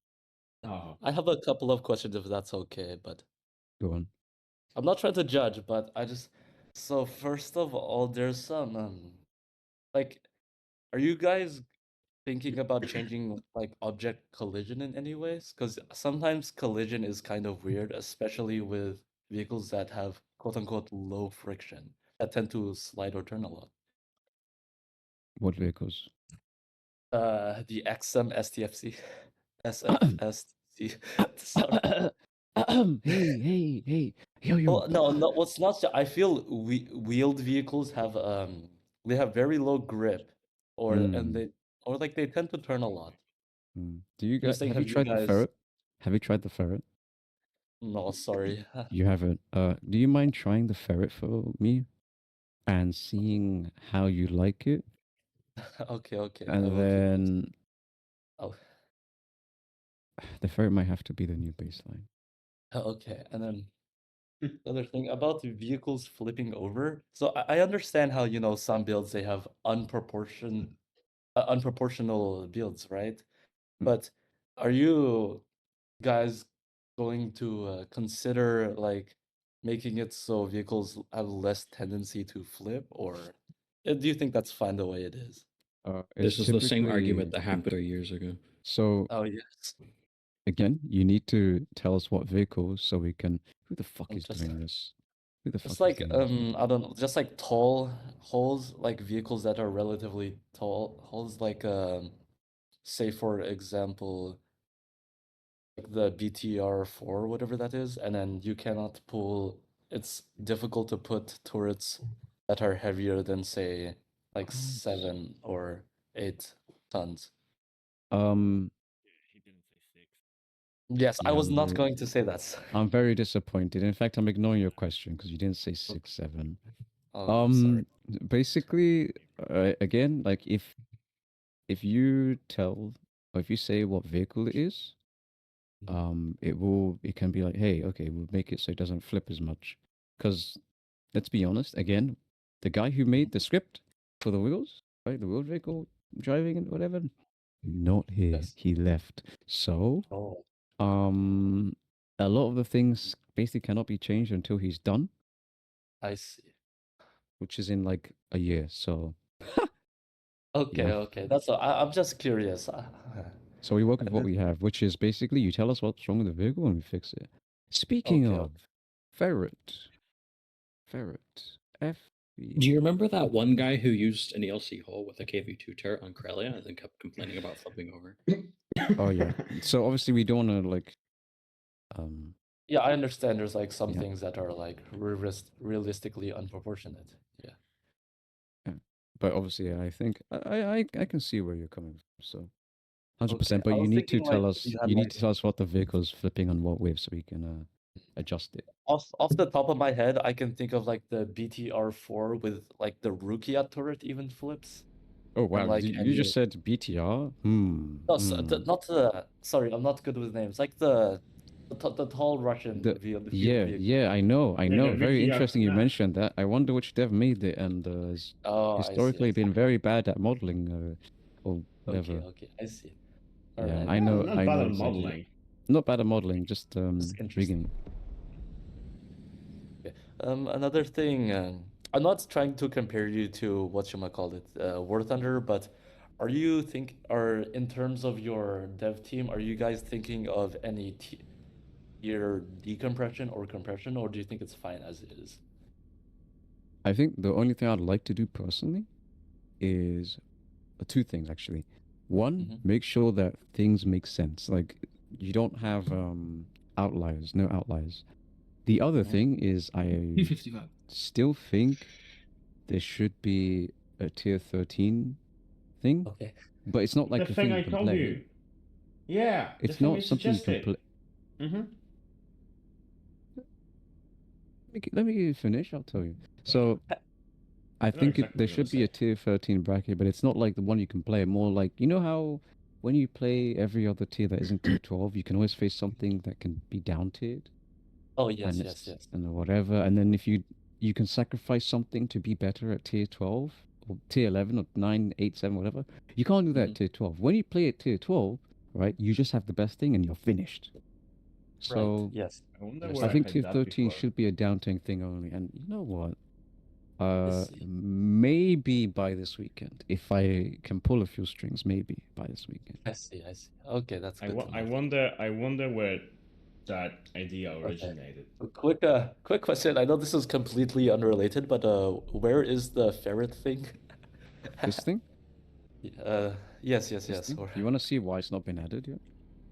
Oh. I have a couple of questions if that's okay, but Go on. I'm not trying to judge, but I just so first of all, there's some like, are you guys thinking about changing like object collision in any ways? Because sometimes collision is kind of weird, especially with vehicles that have quote unquote low friction that tend to slide or turn a lot. What vehicles? The XM STFC, SFSC. Sorry. Hey, yo. Well, no, what's not? I feel wheeled vehicles have they have very low grip, or and they or like they tend to turn a lot. Do you guys Just think, have you tried the ferret? Have you tried the ferret? No, sorry. You haven't. Do you mind trying the ferret for me and seeing how you like it? Okay, I And will keep it. then Oh, the ferret might have to be the new baseline. okay. And then the other thing about the vehicles flipping over. So I understand how, some builds they have unproportional builds, right? But are you guys going to consider like making it so vehicles have less tendency to flip, or do you think that's fine the way it is? This is the same argument that happened 3 years ago. So, Oh yes. again, you need to tell us what vehicles so we can. Who the fuck is Just- doing this? Who the fuck It's is like doing this? I don't know, just like tall holes, like vehicles that are relatively tall holes, like say for example, like the BTR4, whatever that is, and then you cannot pull. It's difficult to put turrets that are heavier than say like 7 or 8 tons. Yes, I Yeah, was I'm not very- going to say that. I'm very disappointed. In fact, I'm ignoring your question because you didn't say 6, 7. Oh, sorry. Basically, again, like if you tell or if you say what vehicle it is, it can be like, hey, okay, we'll make it so it doesn't flip as much. Because let's be honest, again, the guy who made the script for the wheels, right, the wheeled vehicle driving and whatever, not here. He left. So, Oh. a lot of the things basically cannot be changed until he's done. I see. Which is in like a year. So. Okay, Yeah. okay. That's all. I'm just curious. So we work with what we have, which is basically you tell us what's wrong with the vehicle and we fix it. Speaking Okay, of ferret, F. Do you remember that one guy who used an ELC hull with a KV2 turret on Corellia and then kept complaining about flipping over? Oh yeah. So obviously we don't want to like. Yeah, I understand. There's like some things that are like realistically unproportionate. Yeah. But obviously, I think I can see where you're coming from. So, 100%. Okay, But I you was need to thinking, tell like, us. you had, You need like- to tell us what the vehicle's flipping on what wave, so we can adjust it. Off the top of my head, I can think of like the BTR4 with like the Rukia turret even flips. Oh wow! And, like, You just said BTR. No, not the. Sorry, I'm not good with names. Like the tall Russian vehicle. Yeah. I know. the Very Rukia interesting. You turret. mentioned that. I wonder which dev made it, and has Oh, I see, historically been very bad at modeling or whatever. Okay, I see. Yeah, Alright. I know. Not I bad know at exactly. modeling. Not bad at modeling. Just interesting. rigging. Okay. Another thing, I'm not trying to compare you to War Thunder, but are in terms of your dev team, are you guys thinking of any tier decompression or compression, or do you think it's fine as it is? I think the only thing I'd like to do personally is two things actually. One, make sure that things make sense. Like you don't have outliers, no outliers. The other thing is I 255. still think there should be a tier 13 thing. Okay. But it's not like The a thing thing I you can told play. you. Yeah, the It's thing not we something you can suggested. play. Mm-hmm. Let me finish, I'll tell you. So I think exactly there what you're should be a tier 13 bracket, but it's not like the one you can play. More like, you know how when you play every other tier that isn't tier 12, you can always face something that can be down tiered? Oh, yes, and yes. And whatever. And then if you you can sacrifice something to be better at tier 12 or tier 11 or 9, 8, 7, whatever. You can't do that at tier 12. When you play at tier 12, right, you just have the best thing and you're finished. So Yes. I wonder Yes. where I think played tier that 13 before. should be a downtown thing only. And you know what? see. Maybe by this weekend, if I can pull a few strings, maybe by this weekend. I see. Okay, that's good to know. I wonder where that idea originated. Quick question. I know this is completely unrelated, but where is the ferret thing? This thing? Yes. This thing? Or... You want to see why it's not been added yet?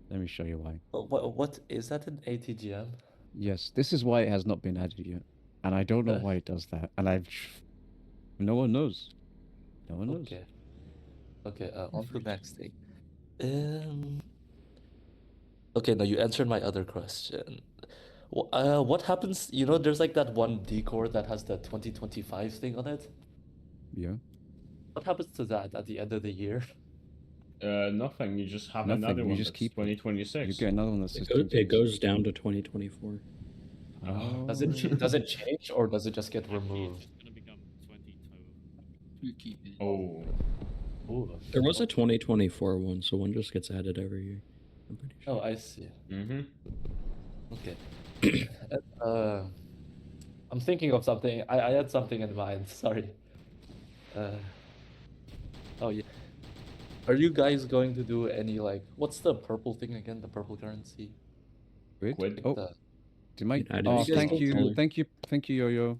Let me show you why. What is that in ATGM? Yes, this is why it has not been added yet, and I don't know why it does that. And no one knows. No one knows. Okay. On to the next thing. Okay, now you answered my other question. What happens? You know, there's like that one decor that has the 2025 thing on it. Yeah. What happens to that at the end of the year? Nothing. You just have Nothing. another You one just that's keep it. 2026. You get another one that's It goes down to 2024. Oh. Does it change or does it just get removed? It's gonna become 22. You keep it. Oh. Ooh. There was a 2024 one, so one just gets added every year. I'm pretty sure. Oh, I see. Mm-hmm. Okay. I'm thinking of something. I had something in mind. Sorry. Oh yeah. Are you guys going to do any like what's the purple thing again? The purple currency? Quid. Oh. Do you I Oh, do thank see you, that. thank you, Yo-Yo. Are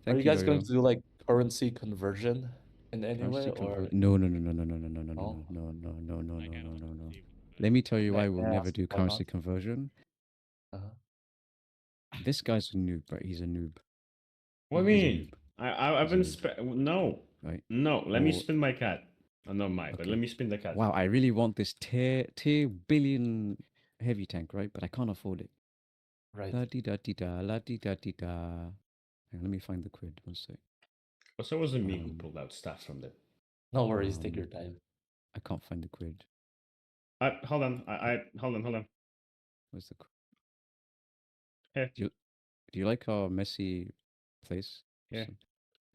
Thank you you, guys going Yo-Yo. to do like currency conversion in any way Currency or convert? No. Let me tell you why we'll never do why currency not? conversion. This guy's a noob, right? He's a noob. What do you He's a mean? noob. I haven't no. Right. No. Let me Or- spin my cat. Oh, no, but Okay. let me spin the cat. Wow, I really want this tier billion heavy tank, right? But I can't afford it. Right. La di da di da, la di da di da. Hang on, let me find the quid. One sec. So it wasn't me who pulled out stuff from there. No worries, take your time. I can't find the quid. Hold on. Hold on. Where's the quid? Here. Do you like our messy place? Yeah.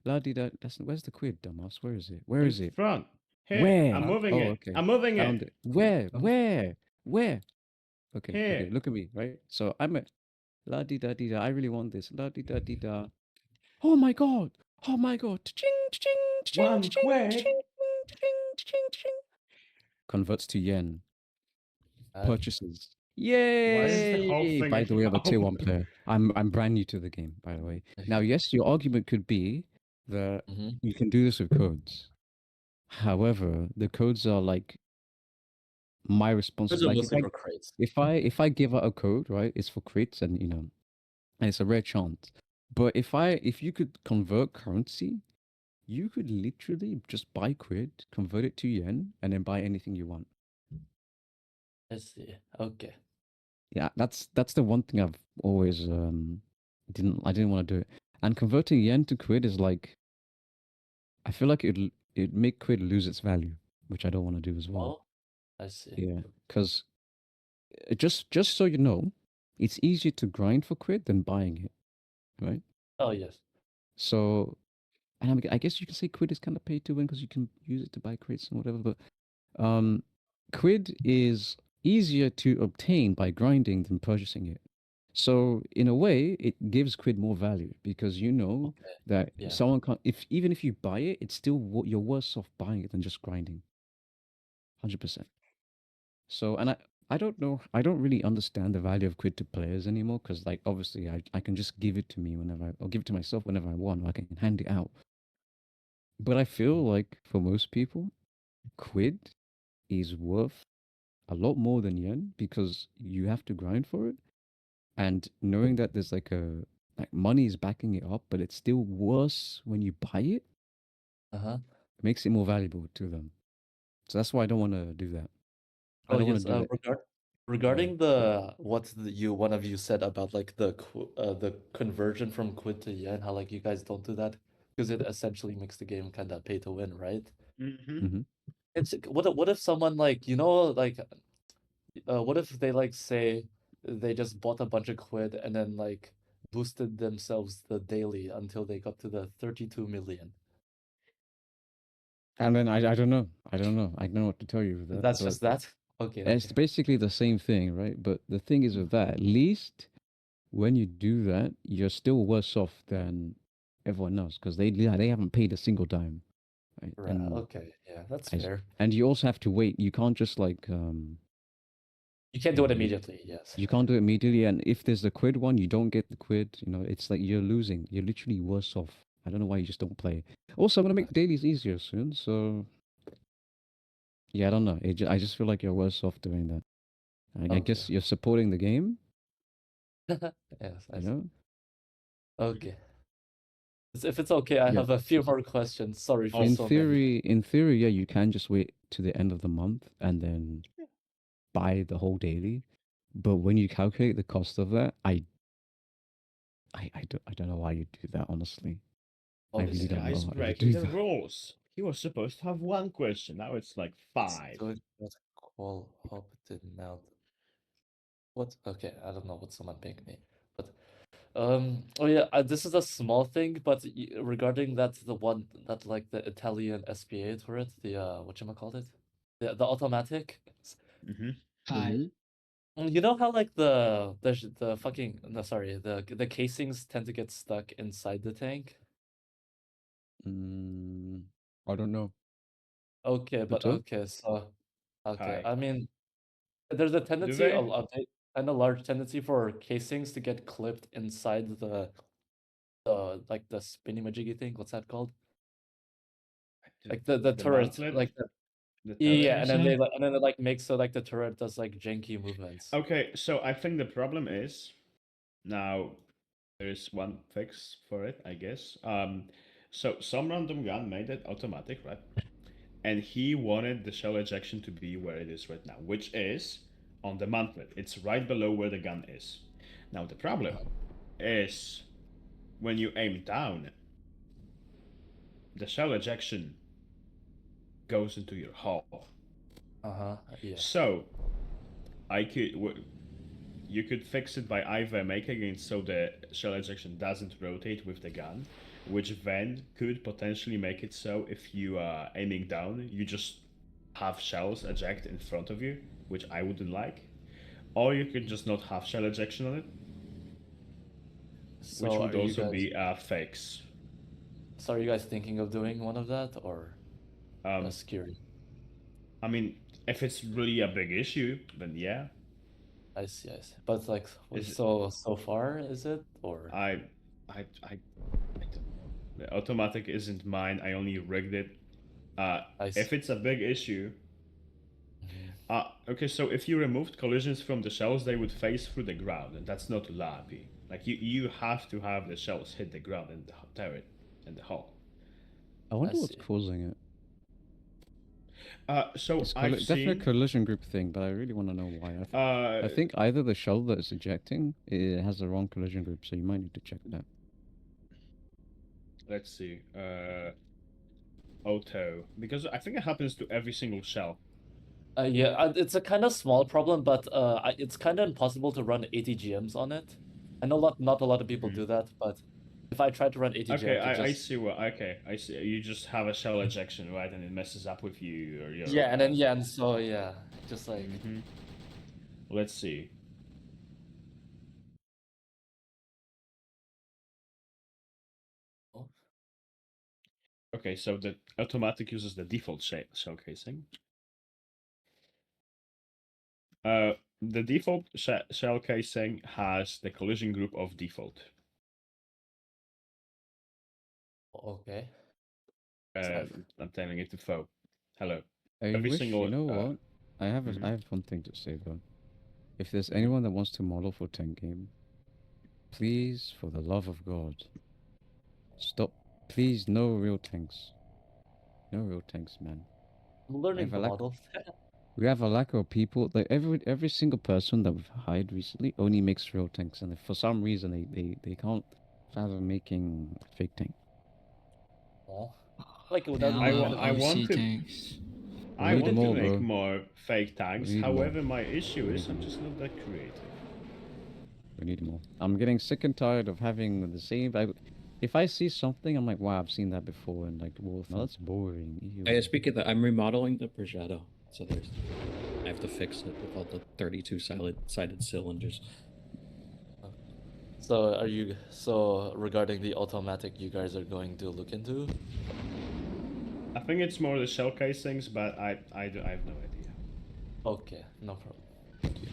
La di da. Where's the quid, dumbass? Where is it? Where is it? Front. Here. Where? I'm moving Oh, it. okay. I'm moving Found it. Where? Okay. Here. Okay. Look at me, right? So I'm at la di da di da. I really want this. La di da di da. Oh my god! Oh my god! Ching ching ching One ching quid. ching ching. Converts to yen. Purchases. Yay! Why is the whole thing By the way, I'm a tier 1 open? player. I'm brand new to the game, by the way. Now, yes, your argument could be that you can do this with codes. However, the codes are like my responsibility. Mostly for crates. If I give out a code, right, it's for crits and and it's a rare chance. But if you could convert currency, you could literally just buy quid, convert it to yen, and then buy anything you want. I see. Okay. Yeah, that's the one thing I've always didn't want to do it. And converting yen to quid is like, I feel like it'd make quid lose its value, which I don't want to do as well. Oh, I see. Yeah, because just so you know, it's easier to grind for quid than buying it, right? Oh yes. So, and I guess you can say quid is kind of pay to win because you can use it to buy crits and whatever. But quid is easier to obtain by grinding than purchasing it. So in a way, it gives quid more value because you know that someone can't. Even if you buy it, it's still you're worse off buying it than just grinding. 100%. So and I don't know. I don't really understand the value of quid to players anymore because like obviously I can just give it to me whenever or give it to myself whenever I want. Or I can hand it out. But I feel like for most people, quid is worth a lot more than yen because you have to grind for it. And knowing that there's like money is backing it up, but it's still worse when you buy it, it makes it more valuable to them. So that's why I don't want to do that. I don't want to do that. Regarding what one of you said about like the conversion from quid to yen, how like you guys don't do that because it essentially makes the game kind of pay to win, right? Mm-hmm. It's what if someone like what if they like say they just bought a bunch of quid and then like boosted themselves the daily until they got to the 32 million. And then I don't know. I don't know what to tell you with that. That's but just that? Okay. It's basically the same thing, right? But the thing is with that, at least when you do that, you're still worse off than everyone else because they haven't paid a single dime. Right. Right. Okay. Yeah, that's fair. And you also have to wait. You can't just like You can't do it immediately. Yes. You can't do it immediately, and if there's the quid one, you don't get the quid. You know, it's like you're losing. You're literally worse off. I don't know why you just don't play. Also, I'm gonna make dailies easier soon, so yeah, I don't know. I just feel like you're worse off doing that. I guess you're supporting the game. Yes. You know. Okay. If it's okay, I have a few more questions. Sorry for in so theory, yeah, you can just wait to the end of the month and then buy the whole daily. But when you calculate the cost of that, I don't know why you do that, honestly. I This really don't guy's know why you breaking do the that. rules. He was supposed to have one question. Now it's like 5. Do not call up the mount. What? Okay, I don't know what someone pinged me, but oh yeah, this is a small thing, but regarding that, the one that like the Italian SPA turret, the whatchamacallit it, the automatic. Hi. You know how like the fucking no sorry the casings tend to get stuck inside the tank. I don't know. Okay, but What's up? okay, so okay, Hi. I mean, there's a tendency, they? a kind of large tendency for casings to get clipped inside the like the spinny majiggy thing. What's that called? Like the turret, mantlet? like The yeah, turret? and then it like makes so like the turret does like janky movements. Okay, so I think the problem is now there is one fix for it, I guess. So some random gun made it automatic, right? And he wanted the shell ejection to be where it is right now, which is on the mantlet. It's right below where the gun is. Now the problem is when you aim down, the shell ejection goes into your hull. Yeah. So you could fix it by either making it so the shell ejection doesn't rotate with the gun, which then could potentially make it so if you are aiming down, you just have shells eject in front of you, which I wouldn't like. Or you could just not have shell ejection on it, So which would are you also guys- be a fix. So are you guys thinking of doing one of that or scary? I mean, if it's really a big issue, then yeah. I see. But like, Is it- so far is it or? I don't know. The automatic isn't mine. I only rigged it. If it's a big issue. Okay, so if you removed collisions from the shells, they would phase through the ground, and that's not lobby. Like you have to have the shells hit the ground and the turret and the hull. I wonder what's causing it. So It's I've definitely a seen. collision group thing, but I really want to know why. I think either the shell that it's ejecting it has the wrong collision group, so you might need to check that. Let's see. Auto, because I think it happens to every single shell. Yeah, it's a kind of small problem, but it's kind of impossible to run ATGMs on it. I know not a lot of people do that, but if I try to run ATGM, Okay, I see what. Okay, I see. You just have a shell ejection, right, and it messes up with you or your. Yeah, and then and so yeah, just like. Let's see. Okay, so the automatic uses the default shell casing. The default shell casing has the collision group of default. Okay. I'm telling it to foe. Hello. I wish, you know what? I have one thing to say though. If there's anyone that wants to model for 10 game, please, for the love of God, stop. Please, no real tanks. No real tanks, man. I'm learning the model. We have a lack of people. Like every single person that we've hired recently only makes real tanks, and for some reason they can't fathom making fake tank. Oh, like I want to make more fake tanks. We need more. However, my issue is I'm just not that creative. We need more. I'm getting sick and tired of having the same. If I see something, I'm like, wow, I've seen that before, and like, well, no, that's boring. Ew. Hey, speaking of that, I'm remodeling the Progetto, so I have to fix it with all the 32 sided cylinders. So regarding the automatic, you guys are going to look into? I think it's more the shell casings, but I have no idea. Okay, no problem. Thank you.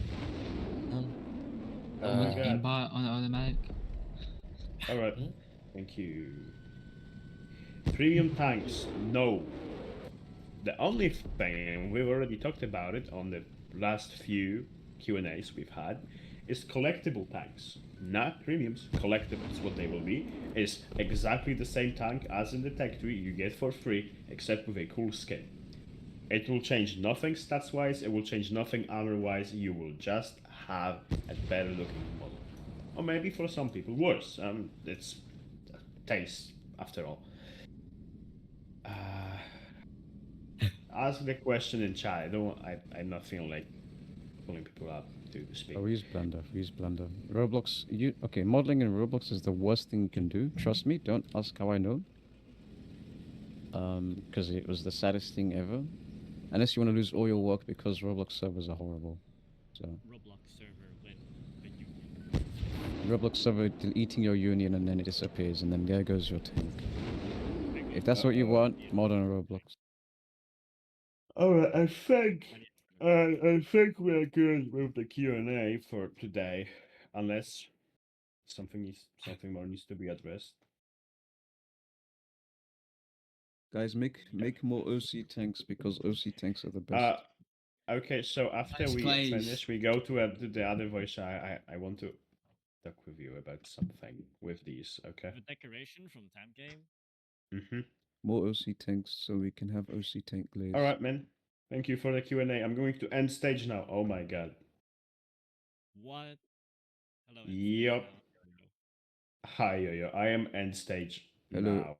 Oh my god. Aimbot on the automatic. All right. Thank you. Premium tanks, no. The only thing, and we've already talked about it on the last few Q&As we've had, is collectible tanks. Not premiums, collectibles. What they will be is exactly the same tank as in the tech tree you get for free, except with a cool skin. It will change nothing stats-wise, it will change nothing armor-wise, you will just have a better looking model. Or maybe for some people worse. It's taste, after all. Ask the question in chat. I'm not feeling like pulling people up to speak. Oh, we use Blender. We use Blender. Roblox. Okay? Modeling in Roblox is the worst thing you can do. Trust me. Don't ask how I know. Because it was the saddest thing ever. Unless you want to lose all your work because Roblox servers are horrible. So. Roblox server when the union. Roblox server deleting your union and then it disappears and then there goes your tank. If that's what you want, mod on Roblox. Alright, I think we're good with the Q&A for today, unless something more needs to be addressed. Guys, make more OC tanks because OC tanks are the best. Okay, so after Nice we plays. finish, we go to the other voice. I want to talk with you about something with these. Okay. The decoration from Time Game. More OC tanks so we can have OC tank glaze. All right, man. Thank you for the Q&A. I'm going to end stage now. Oh my god. What? Hello. Yup. Hi, yo. I am end stage Hello. now.